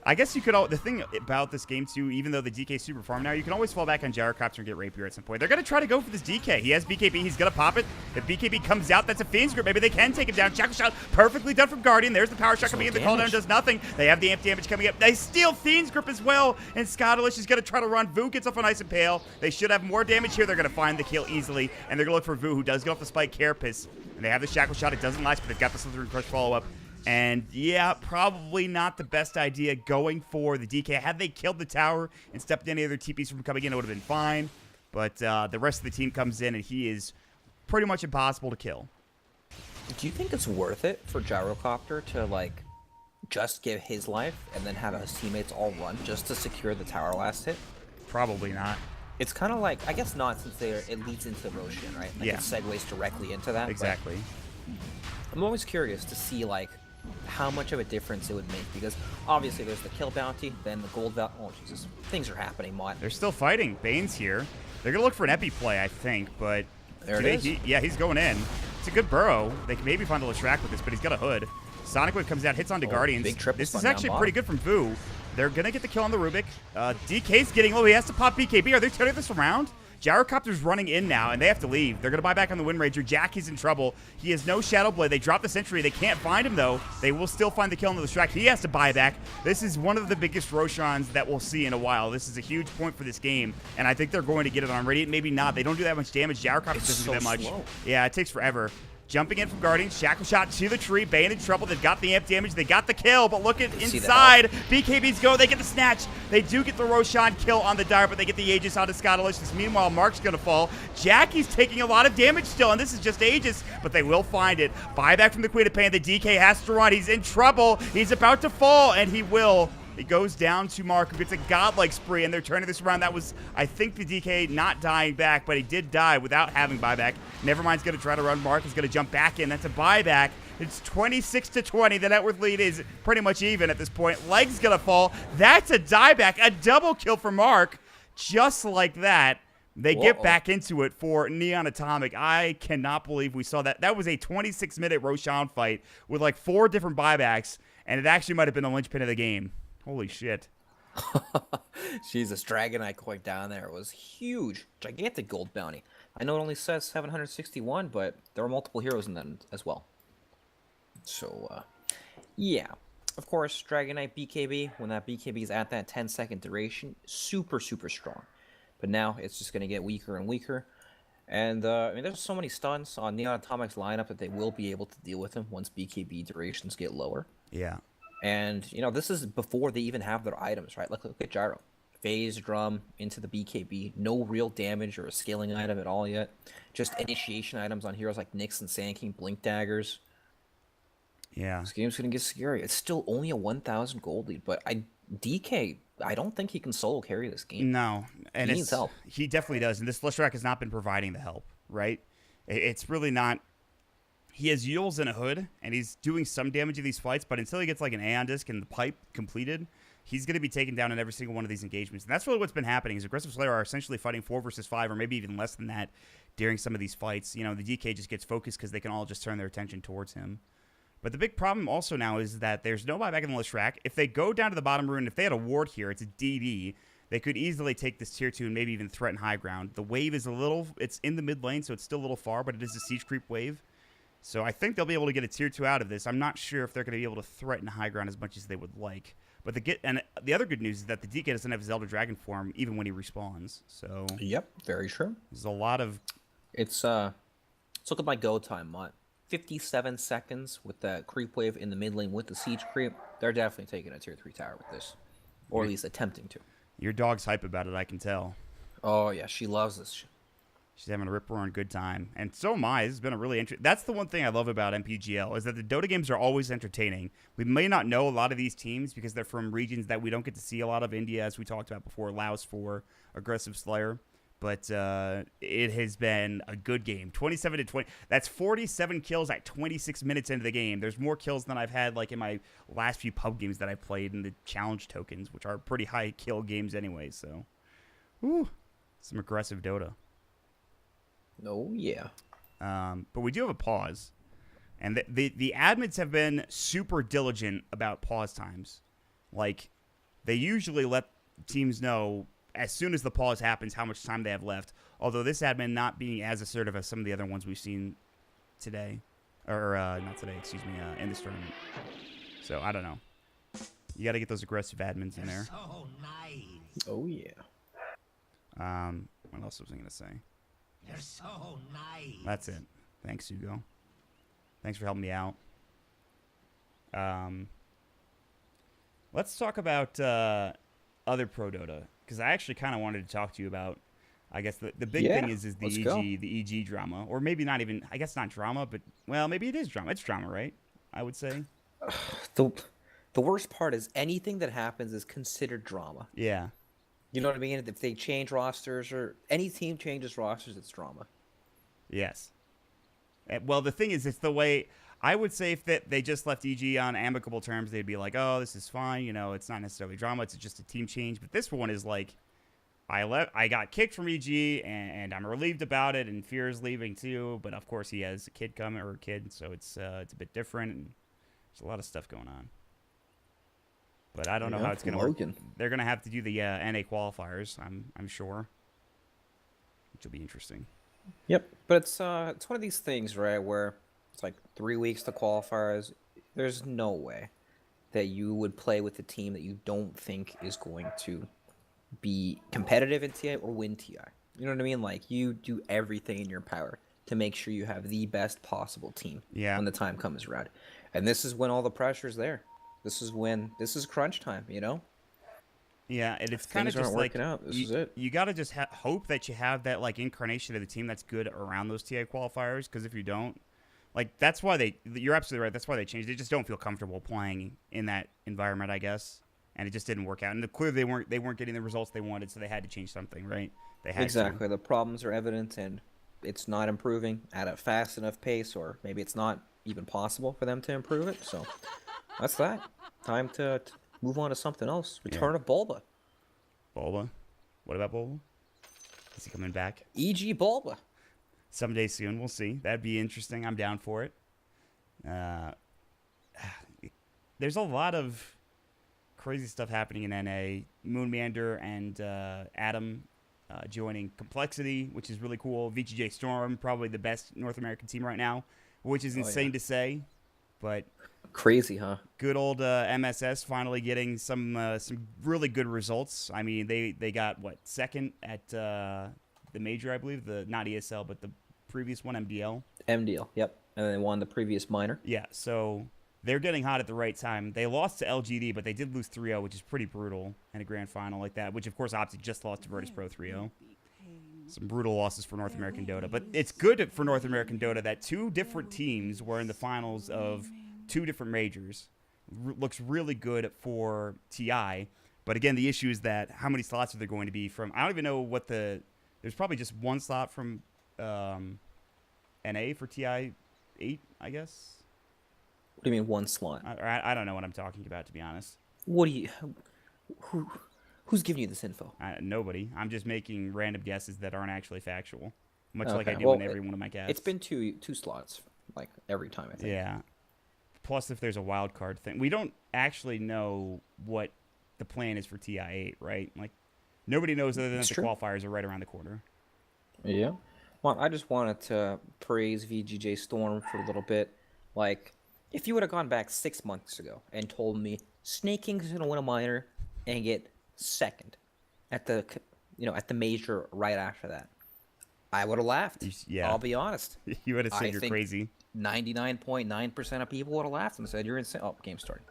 I guess you could the thing about this game too, even though the DK is super farm now, you can always fall back on Gyrocopter and get Rapier at some point. They're going to try to go for this DK. He has BKB. He's going to pop it. If BKB comes out, that's a Fiend's Grip. Maybe they can take him down. Shackle Shot perfectly done from Guardian. There's the power shot coming in. The cooldown does nothing. They have the amp damage coming up. They steal Fiend's Grip as well. And Scottish is going to try to run. Vu gets off on Ice Impale. They should have more damage here. They're going to find the kill easily. And they're going to look for Vu, who does get off the Spike Carapace. And they have the Shackle Shot. It doesn't last, but they've got the Slithering Crush follow-up. And, yeah, probably not the best idea going for the DK. Had they killed the tower and stopped any other TPs from coming in, it would have been fine. But the rest of the team comes in, and he is pretty much impossible to kill. Do you think it's worth it for Gyrocopter to, like, just give his life and then have his teammates all run just to secure the tower last hit? Probably not. It's kind of like, I guess not, since it leads into Roshan, right? Like, Yeah. it segues directly into that. Exactly. I'm always curious to see, like, how much of a difference it would make, because obviously there's the kill bounty, then the gold bounty. Oh, Jesus. Things are happening, Mod. They're still fighting. Bane's here. They're going to look for an epi play, I think, but... There it is. Yeah, he's going in. It's a good burrow. They can maybe find a Leshrac with this, but he's got a hood. Sonic Wave comes out, hits onto Guardians. Big trip This is down actually bottom. pretty good from Vu. They're going to get the kill on the Rubik. DK's getting low. He has to pop BKB. Are they turning this around? Gyrocopter's running in now, and they have to leave. They're going to buy back on the Wind Ranger. Jackie's in trouble. He has no Shadow Blade. They drop the Sentry. They can't find him, though. They will still find the kill on the Leshrac. He has to buy back. This is one of the biggest Roshans that we'll see in a while. This is a huge point for this game, and I think they're going to get it on Radiant. Maybe not. They don't do that much damage. Gyrocopter doesn't do that much. Slow. Yeah, it takes forever. Jumping in from Guardians, Shackle Shot to the tree, Bane in trouble. They've got the amp damage, they got the kill, but look at inside. BKBs go, they get the snatch. They do get the Roshan kill on the Dire, but they get the Aegis on Scottalicious. Meanwhile, Mark's gonna fall. Jackie's taking a lot of damage still, and this is just Aegis, but they will find it. Buyback from the Queen of Pain. The DK has to run. He's in trouble. He's about to fall, and he will. It goes down to Mark, who gets a godlike spree, and they're turning this around. That was, I think, the DK not dying back, but he did die without having buyback. Nevermind's going to try to run. Mark is going to jump back in. That's a buyback. It's 26-20. The net worth lead is pretty much even at this point. Leg's going to fall. That's a dieback. A double kill for Mark. Just like that. They get back into it for Neon Atomic. I cannot believe we saw that. That was a 26-minute Roshan fight with like 4 different buybacks, and it actually might have been the linchpin of the game. Holy shit. Jesus, Dragonite going down there was huge. Gigantic gold bounty. I know it only says 761, but there were multiple heroes in that as well. So, yeah. Of course, Dragonite BKB, when that BKB is at that 10-second duration, super, super strong. But now it's just going to get weaker and weaker. And, I mean, there's so many stuns on Neon Atomic's lineup that they will be able to deal with them once BKB durations get lower. Yeah. And, you know, this is before they even have their items, right? Look at Gyro. Phase Drum into the BKB. No real damage or a scaling item at all yet. Just initiation items on heroes like Nyx and Sand King, Blink Daggers. Yeah. This game's going to get scary. It's still only a 1,000 gold lead, but DK, I don't think he can solo carry this game. No. And he needs help. He definitely does. And this Leshrac has not been providing the help, right? It's really not... He has Yules and a hood, and he's doing some damage in these fights, but until he gets like an Aeon Disc and the pipe completed, he's going to be taken down in every single one of these engagements. And that's really what's been happening, is Aggr.Slayer are essentially fighting 4 versus 5, or maybe even less than that during some of these fights. You know, the DK just gets focused because they can all just turn their attention towards him. But the big problem also now is that there's no buyback in the Leshrac. If they go down to the bottom rune, if they had a ward here, it's a DD, they could easily take this tier 2 and maybe even threaten high ground. The wave is it's in the mid lane, so it's still a little far, but it is a siege creep wave. So I think they'll be able to get a tier 2 out of this. I'm not sure if they're going to be able to threaten high ground as much as they would like. But the other good news is that the DK doesn't have his Elder Dragon form even when he respawns. So yep, very true. There's a lot of... Let's look at my go time, Mott. 57 seconds with that creep wave in the mid lane with the siege creep. They're definitely taking a tier 3 tower with this. Or at least attempting to. Your dog's hype about it, I can tell. Oh, yeah, she loves this. She's having a rip-roaring good time. And so am I. This has been a really interesting... That's the one thing I love about MPGL, is that the Dota games are always entertaining. We may not know a lot of these teams because they're from regions that we don't get to see a lot of. India, as we talked about before, allows for Aggr.Slayer. But it has been a good game. 27-20. That's 47 kills at 26 minutes into the game. There's more kills than I've had like in my last few pub games that I've played in the challenge tokens, which are pretty high kill games anyway. So, whew, some aggressive Dota. Oh, yeah. But we do have a pause. And the admins have been super diligent about pause times. Like, they usually let teams know as soon as the pause happens how much time they have left. Although this admin not being as assertive as some of the other ones we've seen today. Or, not today, excuse me, in this tournament. So, I don't know. You got to get those aggressive admins in there. So nice. Oh, yeah. What else was I going to say? You're so nice. That's it. Thanks, Hugo. Thanks for helping me out. Let's talk about other Pro Dota, because I actually kind of wanted to talk to you about, I guess the big thing is the EG drama, or maybe not even, I guess not drama, but, well, maybe it is drama. It's drama, right? I would say. The worst part is anything that happens is considered drama. Yeah. You know what I mean? If they change rosters or any team changes rosters, it's drama. Yes. Well, the thing is, it's the way I would say if they just left EG on amicable terms, they'd be like, oh, this is fine. You know, it's not necessarily drama. It's just a team change. But this one is like, I got kicked from EG, and I'm relieved about it, and Fear is leaving too. But of course, he has a kid coming, or a kid, so it's a bit different. And there's a lot of stuff going on. But I don't know how it's going to work. They're going to have to do the NA qualifiers, I'm sure, which will be interesting. Yep, but it's one of these things, right, where it's like 3 weeks to qualifiers. There's no way that you would play with a team that you don't think is going to be competitive in TI or win TI. You know what I mean? Like, you do everything in your power to make sure you have the best possible team when the time comes around. And this is when all the pressure's there. This is crunch time, you know? Yeah, and it's kind of just like this is it. You got to just hope that you have that like incarnation of the team that's good around those TI qualifiers, because if you don't, like, that's why you're absolutely right. That's why they changed. They just don't feel comfortable playing in that environment, I guess, and it just didn't work out. And clearly they weren't getting the results they wanted, so they had to change something, right? They had exactly. The problems are evident, and it's not improving at a fast enough pace, or maybe it's not even possible for them to improve it. So that's that. Time to move on to something else. Return of Bulba. Bulba? What about Bulba? Is he coming back? EG Bulba. Someday soon. We'll see. That'd be interesting. I'm down for it. There's a lot of crazy stuff happening in NA. Moonmander and Adam joining Complexity, which is really cool. VGJ Storm, probably the best North American team right now, which is insane to say. But crazy, huh? Good old MSS finally getting some really good results. I mean, they got what, second at the major, I believe, not ESL but the previous one, MDL. MDL, yep, and then they won the previous minor. Yeah, so they're getting hot at the right time. They lost to LGD, but they did lose 3-0, which is pretty brutal in a grand final like that. Which of course Optic just lost to Virtus Pro 3-0. Some brutal losses for North American Dota. But it's good for North American Dota that two different teams were in the finals of two different majors. Looks really good for TI. But again, the issue is that how many slots are there going to be from... I don't even know what the... There's probably just one slot from NA for TI 8, I guess. What do you mean one slot? I don't know what I'm talking about, to be honest. What do you... Who's giving you this info? Nobody. I'm just making random guesses that aren't actually factual, much like I do in every one of my guesses. It's been two slots, like, every time, I think. Yeah. Plus, if there's a wild card thing. We don't actually know what the plan is for TI8, right? Like, nobody knows other than the qualifiers are right around the corner. Yeah. Well, I just wanted to praise VGJ Storm for a little bit. Like, if you would have gone back 6 months ago and told me Snake King's going to win a minor and get second at the major right after that, I would have laughed. Yeah. I'll be honest. You would have said you're crazy. 99.9% of people would have laughed and said you're insane. Oh, game started.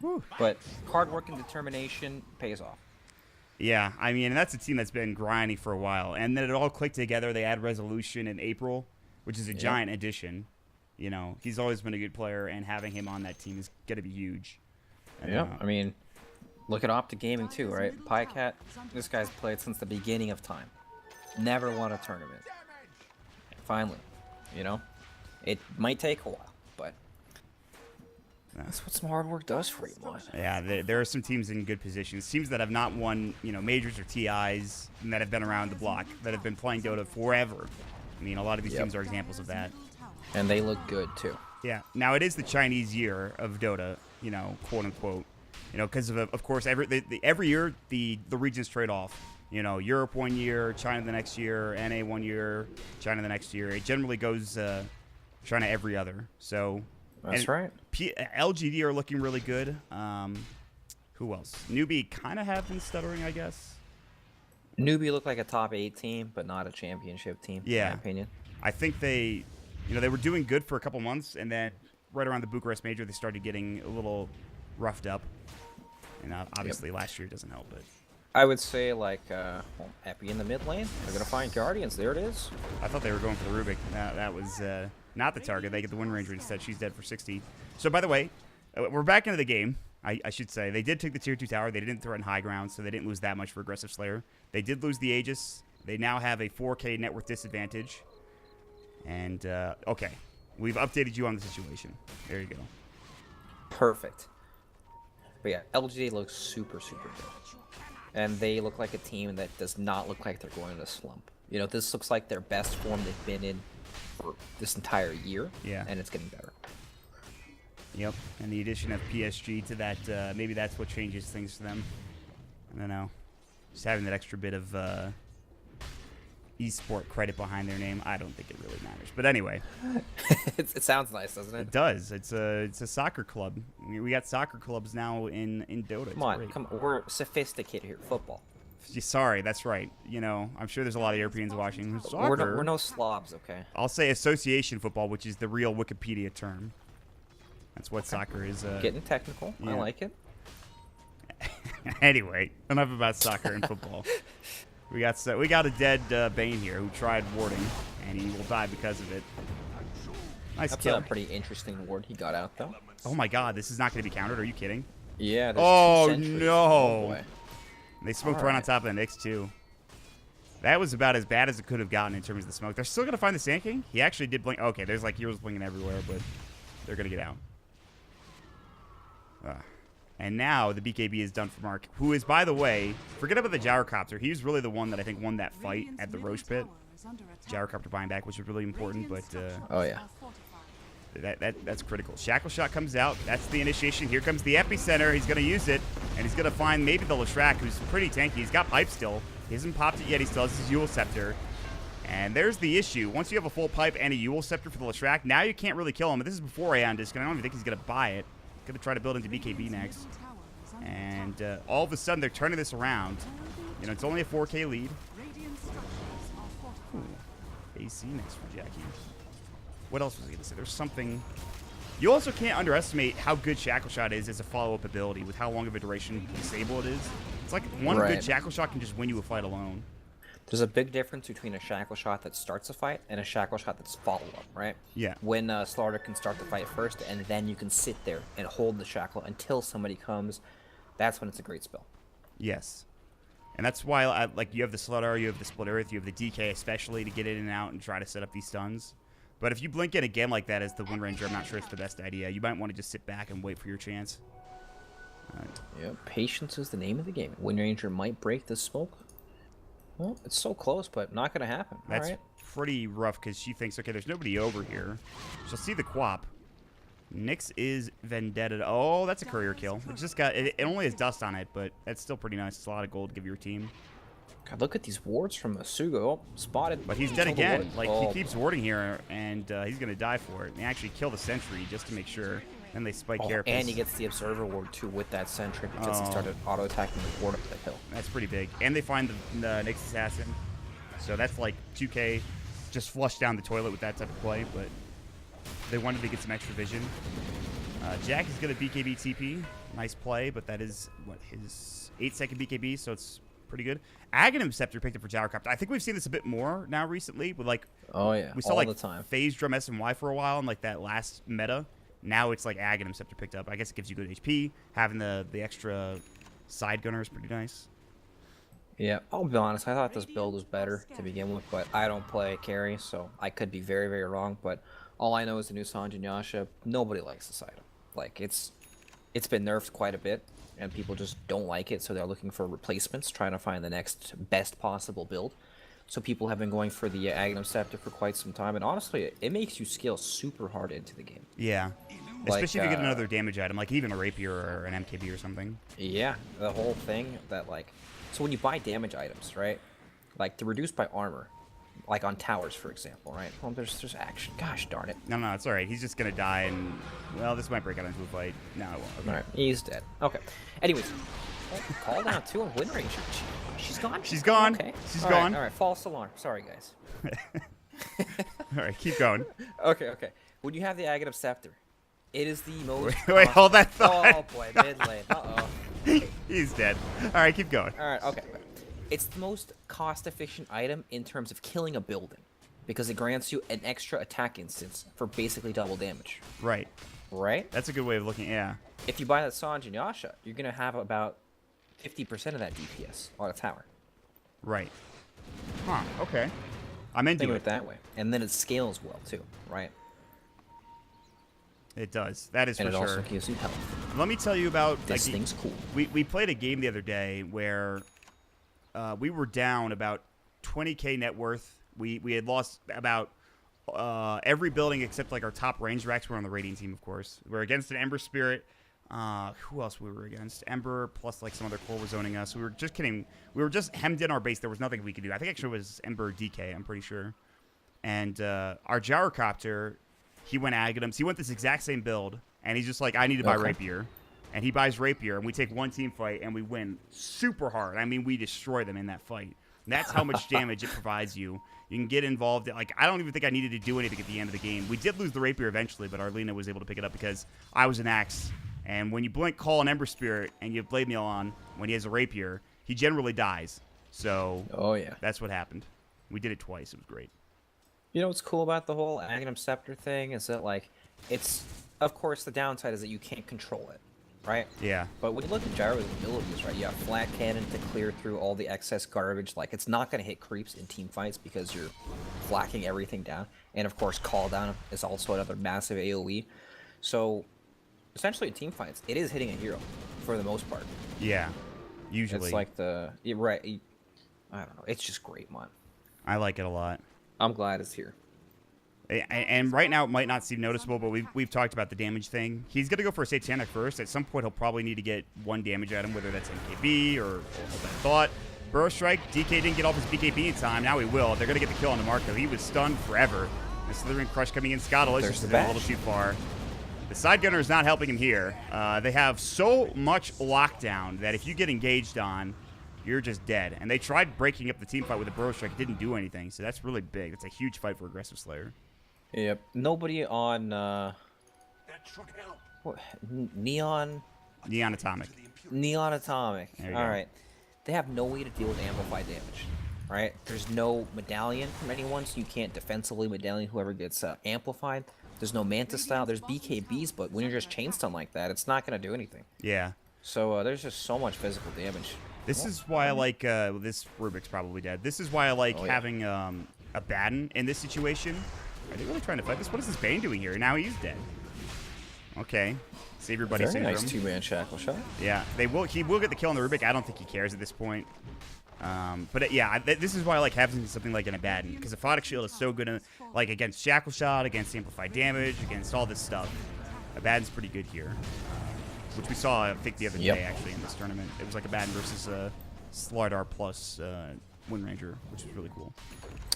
Whew. But hard work and determination pays off. Yeah, I mean, that's a team that's been grinding for a while, and then it all clicked together. They add Resolution in April, which is a giant addition. You know, he's always been a good player, and having him on that team is going to be huge. Yeah, I mean, look at Optic Gaming too, right? PyCat, this guy's played since the beginning of time. Never won a tournament. Finally, you know? It might take a while, but that's what some hard work does for you, man. Yeah, there are some teams in good positions. Teams that have not won, majors or TIs, and that have been around the block, that have been playing Dota forever. I mean, a lot of these teams are examples of that. And they look good, too. Yeah. Now, it is the Chinese year of Dota, quote-unquote. Because, of course, every year, the regions trade off. Europe 1 year, China the next year, NA 1 year, China the next year. It generally goes China every other. So that's right. LGD are looking really good. Who else? Newbie kind of have been stuttering, I guess. Newbie looked like a top 8 team, but not a championship team, in my opinion. I think they were doing good for a couple months, and then right around the Bucharest Major, they started getting a little roughed up. And obviously last year doesn't help, but... I would say, Epi in the mid lane. They're going to find Guardians. There it is. I thought they were going for the Rubik. That was not the target. They get the Wind Ranger instead. She's dead for 60. So, by the way, we're back into the game. I should say. They did take the tier 2 tower. They didn't threaten high ground, so they didn't lose that much for aggressive Slayer. They did lose the Aegis. They now have a 4K net worth disadvantage. And, okay. We've updated you on the situation. There you go. Perfect. But yeah, LGD looks super, super good. And they look like a team that does not look like they're going in a slump. You know, this looks like their best form they've been in for this entire year. Yeah. And it's getting better. Yep. And the addition of PSG to that, maybe that's what changes things for them. I don't know. Just having that extra bit of esport credit behind their name, I don't think it really matters. But anyway. It sounds nice, doesn't it? It does. It's a soccer club. We got soccer clubs now in Dota. Come on, come on. We're sophisticated here. Football. Sorry, that's right. You know, I'm sure there's a lot of Europeans watching. Soccer. We're no slobs, okay? I'll say association football, which is the real Wikipedia term. That's what soccer is. Getting technical. Yeah. I like it. Anyway, enough about soccer and football. We got a dead Bane here who tried warding, and he will die because of it. Nice That's kill. a pretty interesting ward he got out, though. Oh my god, this is not going to be countered. Are you kidding? Yeah. Oh, There's 2 sentries. no. Oh, boy. They smoked right on top of the Nyx, too. That was about as bad as it could have gotten in terms of the smoke. They're still going to find the Sand King? He actually did blink. Okay, there's like heroes blinking everywhere, but they're going to get out. And now the BKB is done for Mark, who is, by the way, forget about the Gyrocopter. He was really the one that I think won that fight at the Roche pit. Gyrocopter buying back, which was really important, but Oh, yeah. that's critical. Shackle Shot comes out. That's the initiation. Here comes the Epicenter. He's going to use it, and he's going to find maybe the Leshrac, who's pretty tanky. He's got Pipe still. He hasn't popped it yet. He still has his Eul Scepter. And there's the issue. Once you have a full Pipe and a Eul Scepter for the Leshrac, now you can't really kill him. But this is before Aeon Disc, and I don't even think he's going to buy it. Going to try to build into BKB next. And all of a sudden, they're turning this around. You know, it's only a 4K lead. Ooh. AC next for Jackie. What else was I going to say? There's something... You also can't underestimate how good Shackle Shot is as a follow-up ability with how long of a duration disable it is. It's like one good Shackle Shot can just win you a fight alone. There's a big difference between a Shackle Shot that starts a fight and a Shackle Shot that's follow-up, right? Yeah. When Slaughter can start the fight first, and then you can sit there and hold the Shackle until somebody comes. That's when it's a great spell. Yes. And that's why, like, you have the Slaughter, you have the Split Earth, you have the DK especially to get in and out and try to set up these stuns. But if you blink in a game like that as the Wind Ranger, I'm not sure it's the best idea. You might want to just sit back and wait for your chance. Yeah, patience is the name of the game. Wind Ranger might break the smoke. Well, it's so close, but not going to happen. That's All right. pretty rough because she thinks, okay, there's nobody over here. She'll see the Quap. Nyx is Vendetta. Oh, that's a courier kill. It just got it only has dust on it, but that's still pretty nice. It's a lot of gold to give your team. God, look at these wards from Asugo. Oh, spotted. But he's dead again. Ward. Like, oh, he keeps warding here, and he's going to die for it. They actually kill the sentry just to make sure. Then they spike Carapace. And he gets the Observer ward, too, with that sentry because he started auto-attacking the ward up the hill. That's pretty big. And they find the Nyx Assassin. So that's like 2K just flushed down the toilet with that type of play, but they wanted to get some extra vision. Jack is going to BKB TP. Nice play, but that is, what, his 8-second BKB, so it's pretty good. Aghanim Scepter picked up for Gyrocopter. I think we've seen this a bit more now recently with, like... Oh, yeah. We saw, all like, the time. Phase Drum SMY for a while in, like, that last meta. Now it's, like, Aghanim Scepter picked up. I guess it gives you good HP. Having the extra side gunner is pretty nice. Yeah, I'll be honest. I thought this build was better to begin with, but I don't play carry, so I could be very, very wrong. But all I know is the new Sanjin Yasha. Nobody likes this item. Like, it's been nerfed quite a bit, and people just don't like it, so they're looking for replacements, trying to find the next best possible build. So people have been going for the Aghanim Scepter for quite some time, and honestly, it makes you scale super hard into the game. Yeah. Like, especially if you get another damage item, like even a Rapier or an MKB or something. Yeah, the whole thing that, like... So when you buy damage items, right? Like, they're reduced by armor. Like on towers, for example, right? Well, there's action. Gosh darn it. No, it's all right. He's just going to die, and, well, this might break out into a fight. No, it won't. Okay. All right, he's dead. Okay. Anyways, call down to a Wind Ranger. She's gone? She's gone. Okay. She's all gone. Right, all right, false alarm. Sorry, guys. All right, keep going. Okay. When you have the Aghanim Scepter, it is the most... Wait, hold that thought. Oh, boy, mid-lane. Uh-oh. He's dead. All right, keep going. All right, okay. It's the most cost-efficient item in terms of killing a building, because it grants you an extra attack instance for basically double damage. Right. Right? That's a good way of looking, yeah. if you buy that Sanj and Yasha, you're gonna have about 50% of that DPS on a tower. Right. Huh. Okay. I'm into Think of it. it that way, and then it scales well too, right? It does. That is And for it sure. also gives you health. Let me tell you about This like, thing's cool. We played a game the other day where we were down about 20k net worth. We had lost about every building except like our top range racks. We're on the raiding team, of course. We're against an Ember Spirit. Who else we were against? Ember plus like some other core was zoning us. We were just kidding. We were just hemmed in our base. There was nothing we could do. I think actually it was Ember DK. I'm pretty sure. And our gyrocopter, he went Aggr. He went this exact same build, and he's just like, I need to buy Rapier. And he buys Rapier, and we take one team fight, and we win super hard. I mean, we destroy them in that fight. And that's how much damage it provides you. You can get involved. Like, I don't even think I needed to do anything at the end of the game. We did lose the Rapier eventually, but Arlena was able to pick it up because I was an Axe. And when you blink call an Ember Spirit and you have Blade Meal on, when he has a Rapier, he generally dies. So that's what happened. We did it twice. It was great. You know what's cool about the whole Agnum Scepter thing is that, like, it's, of course, the downside is that you can't control it, right? Yeah. But when you look at Gyro's abilities, right, you have Flat Cannon to clear through all the excess garbage. Like, it's not going to hit creeps in team fights because you're flacking everything down. And, of course, Call Down is also another massive AoE. So, essentially, in team fights, it is hitting a hero for the most part. Yeah. Usually. It's like the... Right. I don't know. It's just great, man. I like it a lot. I'm glad it's here. And right now it might not seem noticeable, but we've talked about the damage thing. He's going to go for a Satanic first. At some point, he'll probably need to get one damage at him, whether that's MKB or Hold That Thought. Burrow Strike, DK didn't get off his BKB in time. Now he will. They're going to get the kill on DeMarco. He was stunned forever. The Slithering Crush coming in. Scottle is just a little too far. The side gunner is not helping him here. They have so much lockdown that if you get engaged on, you're just dead. And they tried breaking up the team fight with a Burrow Strike. It didn't do anything, so that's really big. That's a huge fight for Aggressive Slayer. Yep. Nobody on what, Neon Atomic. Neon Atomic. There you All go. right. They have no way to deal with amplified damage. Right? There's no medallion from anyone, so you can't defensively medallion whoever gets amplified. There's no Manta style. There's BKBs, but when you're just chain stun like that, it's not going to do anything. Yeah. So there's just so much physical damage. This is why I like, this Rubik's probably dead. This is why I like having a Baden in this situation. Are they really trying to fight this? What is this Bane doing here? Now he's dead. Okay. Save your buddy Very syndrome. nice two-man shackle shot. Yeah. He will get the kill on the Rubik. I don't think he cares at this point. But yeah, this is why I like having something like an Abaddon, because the Photic Shield is so good like against Shackle Shot, against Amplified Damage, against all this stuff. Abaddon's pretty good here, which we saw, I think, the other day, actually, in this tournament. It was like Abaddon versus Slardar plus Wind Ranger, which was really cool.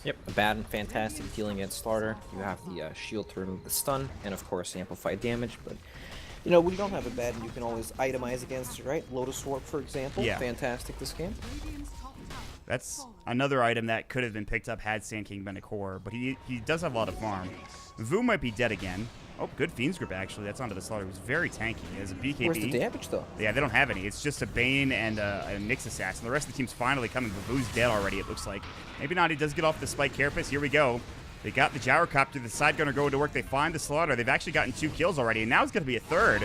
Yep, Abaddon, fantastic dealing against starter. You have the shield to remove the stun, and of course amplified damage. But you know, when you don't have Abaddon, you can always itemize against it, right? Lotus Warp, for example, fantastic this game. That's another item that could have been picked up had Sand King been a core, but he does have a lot of farm. Vu might be dead again. Oh, good Fiend's Grip, actually. That's onto the Slaughter. It was very tanky. He has a BKB. Where's the damage, though? Yeah, they don't have any. It's just a Bane and a Nyx Assassin. The rest of the team's finally coming, but Vu's dead already, it looks like. Maybe not. He does get off the Spike Carapace. Here we go. They got the Gyrocopter. The side gunner going to work. They find the Slaughter. They've actually gotten 2 kills already, and now it's going to be a third.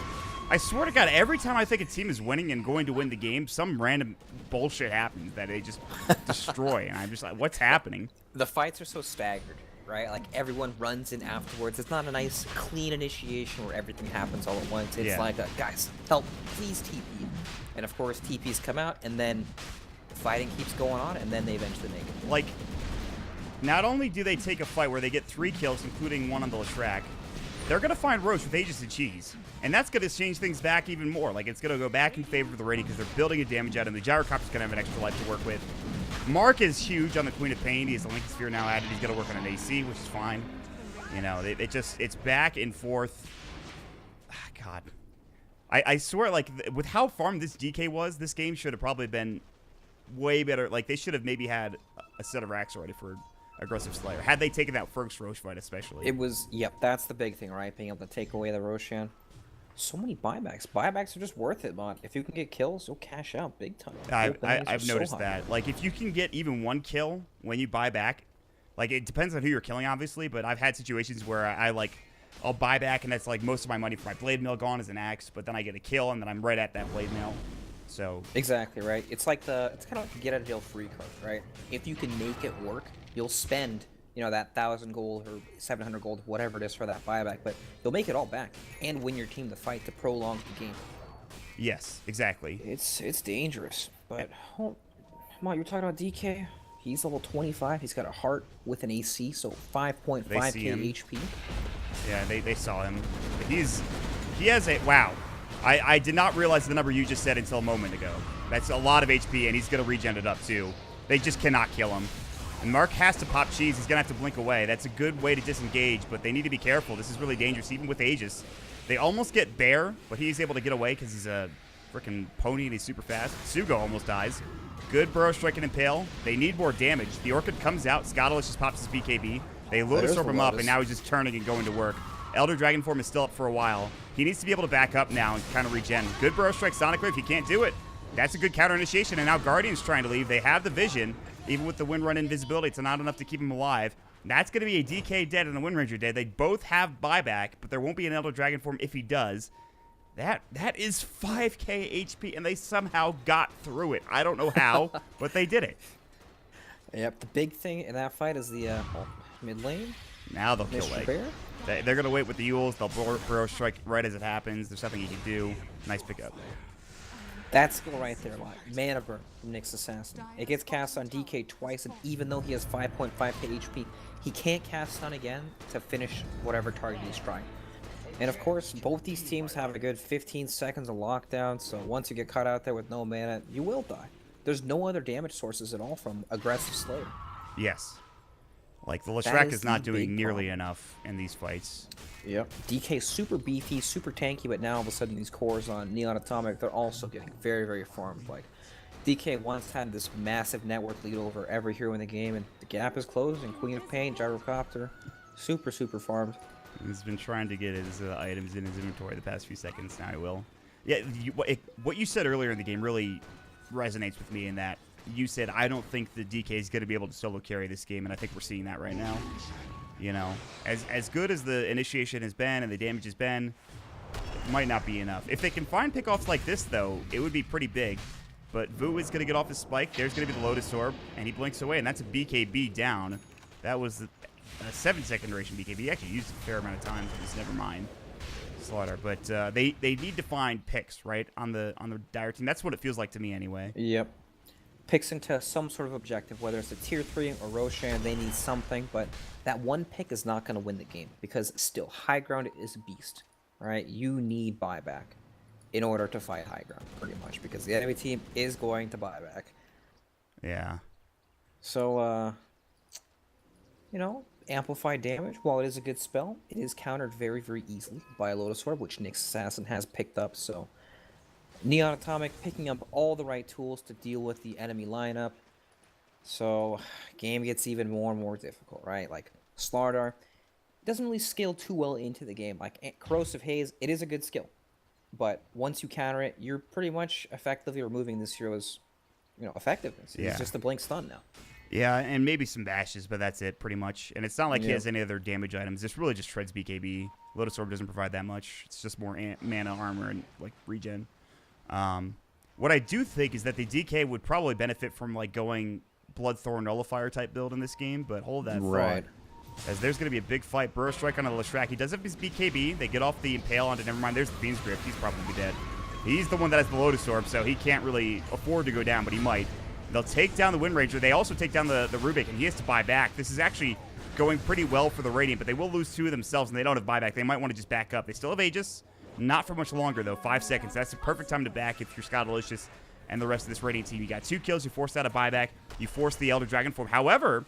I swear to God, every time I think a team is winning and going to win the game, some random bullshit happens that they just destroy, and I'm just like, what's happening? The fights are so staggered, right? Like, everyone runs in afterwards. It's not a nice, clean initiation where everything happens all at once. It's like, guys, help, please TP. And, of course, TPs come out, and then the fighting keeps going on, and then they eventually make it. Like, not only do they take a fight where they get 3 kills, including one on the Leshrac, they're going to find Roche with Aegis and Cheese. And that's going to change things back even more. Like, it's going to go back in favor of the rating because they're building a damage out, and the Gyrocopter's going to have an extra life to work with. Mark is huge on the Queen of Pain. He has the Lincoln Sphere now added. He's going to work on an AC, which is fine. You know, it's back and forth. God. I swear, like, with how farmed this DK was, this game should have probably been way better. Like, they should have maybe had a set of racks already for Aggressive Slayer. Had they taken that first Roche fight, especially. It was, that's the big thing, right? Being able to take away the Roshan. So many buybacks. Buybacks are just worth it, man. If you can get kills, you'll cash out big time. I've noticed that. Like, if you can get even 1 kill when you buy back, like, it depends on who you're killing, obviously, but I've had situations where I like, I'll buy back, and that's like most of my money for my blade mail gone as an axe, but then I get a kill, and then I'm right at that blade mail. So Exactly, right? It's kind of like a get out of jail free card, right? If you can make it work, you'll spend, that 1,000 gold or 700 gold, whatever it is for that buyback, but you'll make it all back and win your team the fight to prolong the game. yes, exactly. It's dangerous, but come on, you're talking about DK. He's level 25. He's got a heart with an AC, so 5.5k HP. Yeah, they saw him. He has a wow. I did not realize the number you just said until a moment ago. That's a lot of HP, and he's gonna regen it up too. They just cannot kill him. And Mark has to pop cheese. He's gonna have to blink away. That's a good way to disengage, but they need to be careful. This is really dangerous, even with Aegis. They almost get Bear, but he's able to get away because he's a freaking pony and he's super fast. Sugo almost dies. Good Burrow Strike and Impale. They need more damage. The Orchid comes out. Scotalish just pops his BKB. They Lotus Orb him up, and now he's just turning and going to work. Elder Dragon Form is still up for a while. He needs to be able to back up now and kind of regen. Good Burrow Strike Sonic Wave. He can't do it. That's a good counter initiation, and now Guardian's trying to leave. They have the vision. Even with the Wind Run invisibility, it's not enough to keep him alive. That's going to be a DK dead and a Wind Ranger dead. They both have buyback, but there won't be an Elder Dragon Form if he does. That is 5k HP, and they somehow got through it. I don't know how, but they did it. Yep, the big thing in that fight is the mid lane. Now they'll kill Mr. Leg. Bear? They're going to wait with the Yules. They'll Burrow Strike right as it happens. There's nothing he can do. Nice pickup. That skill right there, like Mana Burn from Nyx Assassin. It gets cast on DK twice, and even though he has 5.5k HP, he can't cast stun again to finish whatever target he's trying. And of course, both these teams have a good 15 seconds of lockdown, so once you get caught out there with no mana, you will die. There's no other damage sources at all from Aggr.Slayer. Yes. Like, the That Leshrac is is not the doing big nearly problem. enough in these fights. Yep. DK super beefy, super tanky, but now all of a sudden these cores on Neon Atomic, they're also getting very, very farmed. Like, DK once had this massive network lead over every hero in the game, and the gap is closing. Queen of Pain, Gyrocopter, super, super farmed. He's been trying to get his items in his inventory the past few seconds. Now he will. Yeah, what you said earlier in the game really resonates with me in that you said, I don't think the DK is going to be able to solo carry this game, and I think we're seeing that right now. You know, as good as the initiation has been and the damage has been, it might not be enough. If they can find pickoffs like this, though, it would be pretty big. But Vu is going to get off his spike. There's going to be the Lotus Orb, and he blinks away, and that's a BKB down. That was a 7-second duration BKB. He actually used it a fair amount of times, but it's never mind. Slaughter. But they need to find picks, right, on the dire team. That's what it feels like to me anyway. Yep. Picks into some sort of objective, whether it's a tier 3 or Roshan, they need something, but that one pick is not going to win the game, because still, high ground is a beast, right? You need buyback in order to fight high ground, pretty much, because the enemy team is going to buy back. Yeah. So, you know, amplified damage, while it is a good spell, it is countered very, very easily by a Lotus Orb, which Nyx Assassin has picked up, so Neon Atomic picking up all the right tools to deal with the enemy lineup. So, game gets even more and more difficult, right? Like, Slardar doesn't really scale too well into the game. Like, Corrosive Haze, it is a good skill. But once you counter it, you're pretty much effectively removing this hero's, effectiveness. Yeah. He's just a blink stun now. Yeah, and maybe some bashes, but that's it, pretty much. And it's not like he Yeah. has any other damage items. This really just shreds BKB. Lotus Orb doesn't provide that much. It's just more mana, armor, and, like, regen. What I do think is that the DK would probably benefit from, like, going Bloodthorn Nullifier type build in this game, but hold that Right. thought. As there's going to be a big fight. Burrow Strike onto the Leshrac. He does have his BKB. They get off the Impale onto, never mind, there's the Fiend's Grip. He's probably dead. He's the one that has the Lotus Orb, so he can't really afford to go down, but he might. They'll take down the Wind Ranger. They also take down the Rubik, and he has to buy back. This is actually going pretty well for the Radiant, but they will lose 2 of themselves, and they don't have buyback. They might want to just back up. They still have Aegis. Not for much longer, though. 5 seconds. That's the perfect time to back if you're Scottalicious and the rest of this Radiant team. You got 2 kills. You forced out a buyback. You forced the Elder Dragon form. However,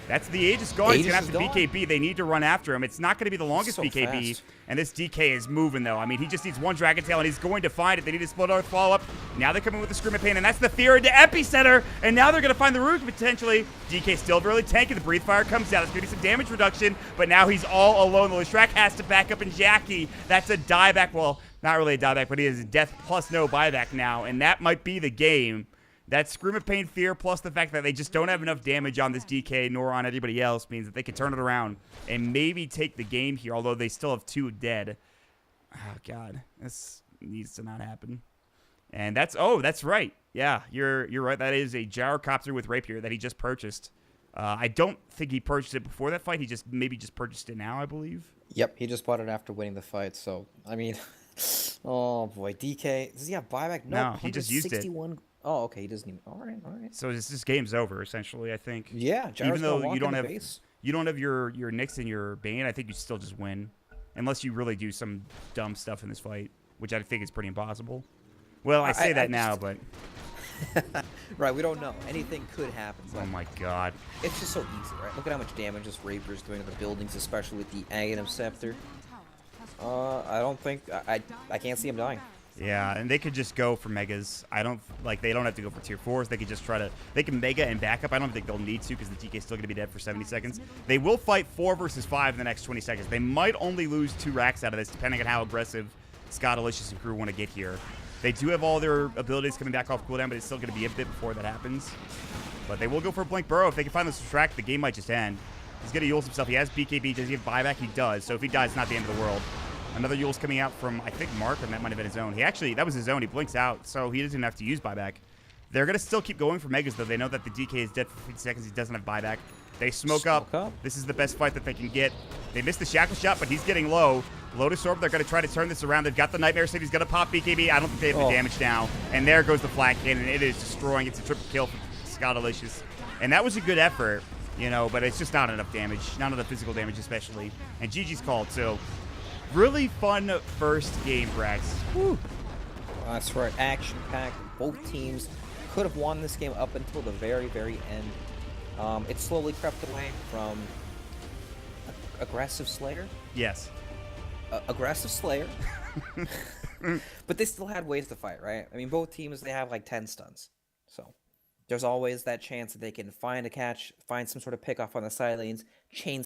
that's the Aegis gone. He's going to have to BKB. They need to run after him. It's not going to be the longest So BKB. fast. And this DK is moving, though. I mean, he just needs 1 Dragon Tail, and he's going to find it. They need to split out follow-up. Now they're coming with the Scream of Pain, and that's the fear into Epicenter. And now they're going to find the root, potentially. DK still really tanky. The Breathe Fire comes out. It's going to be some damage reduction, but now he's all alone. The Leshrac has to back up, and Jackie, that's a dieback. Well, not really a dieback, but he has a death plus no buyback now, and that might be the game. That Scream of Pain fear plus the fact that they just don't have enough damage on this DK nor on anybody else means that they can turn it around and maybe take the game here, although they still have 2 dead. Oh, God. This needs to not happen. And that's right. Yeah, you're right. That is a gyrocopter with rapier that he just purchased. I don't think he purchased it before that fight. He maybe just purchased it now, I believe. Yep, he just bought it after winning the fight. So I mean, oh boy, DK. Does he have buyback? No, he just used it. Oh, okay, he doesn't even. All right. So this game's over essentially. I think. Yeah, even though you don't have base. you don't have your Nyx and your Bane, I think you still just win, unless you really do some dumb stuff in this fight, which I think is pretty impossible. Well, I say that now, but right, we don't know. Anything could happen. oh my God, it's just so easy, right? Look at how much damage this Rapier's doing to the buildings, especially with the Aghanim Scepter. I don't think I can't see him dying. yeah, and they could just go for megas. They don't have to go for tier 4s. They could just they can mega and back up. I don't think they'll need to because the DK is still going to be dead for 70 seconds. They will fight 4 versus 5 in the next 20 seconds. They might only lose 2 racks out of this, depending on how aggressive Scottalicious and crew want to get here. They do have all their abilities coming back off cooldown, but it's still going to be a bit before that happens. But they will go for a Blink Burrow. If they can find this track, the game might just end. He's going to Yules himself. He has BKB. Does he have buyback? He does. So if he dies, it's not the end of the world. Another Yules coming out from, I think, Mark, and that might have been his own. That was his own. He blinks out, so he doesn't have to use buyback. They're going to still keep going for megas, though. They know that the DK is dead for 50 seconds. He doesn't have buyback. They smoke up. This is the best fight that they can get. They missed the Shackle Shot, but he's getting low. Lotus Orb, they're going to try to turn this around. They've got the Nightmare Save. He's going to pop BKB. I don't think they have the damage now. And there goes the Flat Cannon. It is destroying. It's a triple kill for Scottalicious. And that was a good effort, but it's just not enough damage. Not enough physical damage, especially. And GG's called, so really fun first game, Brax. Woo. That's right. Action-packed. Both teams could have won this game up until the very, very end. It slowly crept away from Aggr.Slayer. Yes. Aggr.Slayer. But they still had ways to fight, right? I mean, both teams, they have like 10 stuns. So there's always that chance that they can find a catch, find some sort of pick off on the side lanes, chain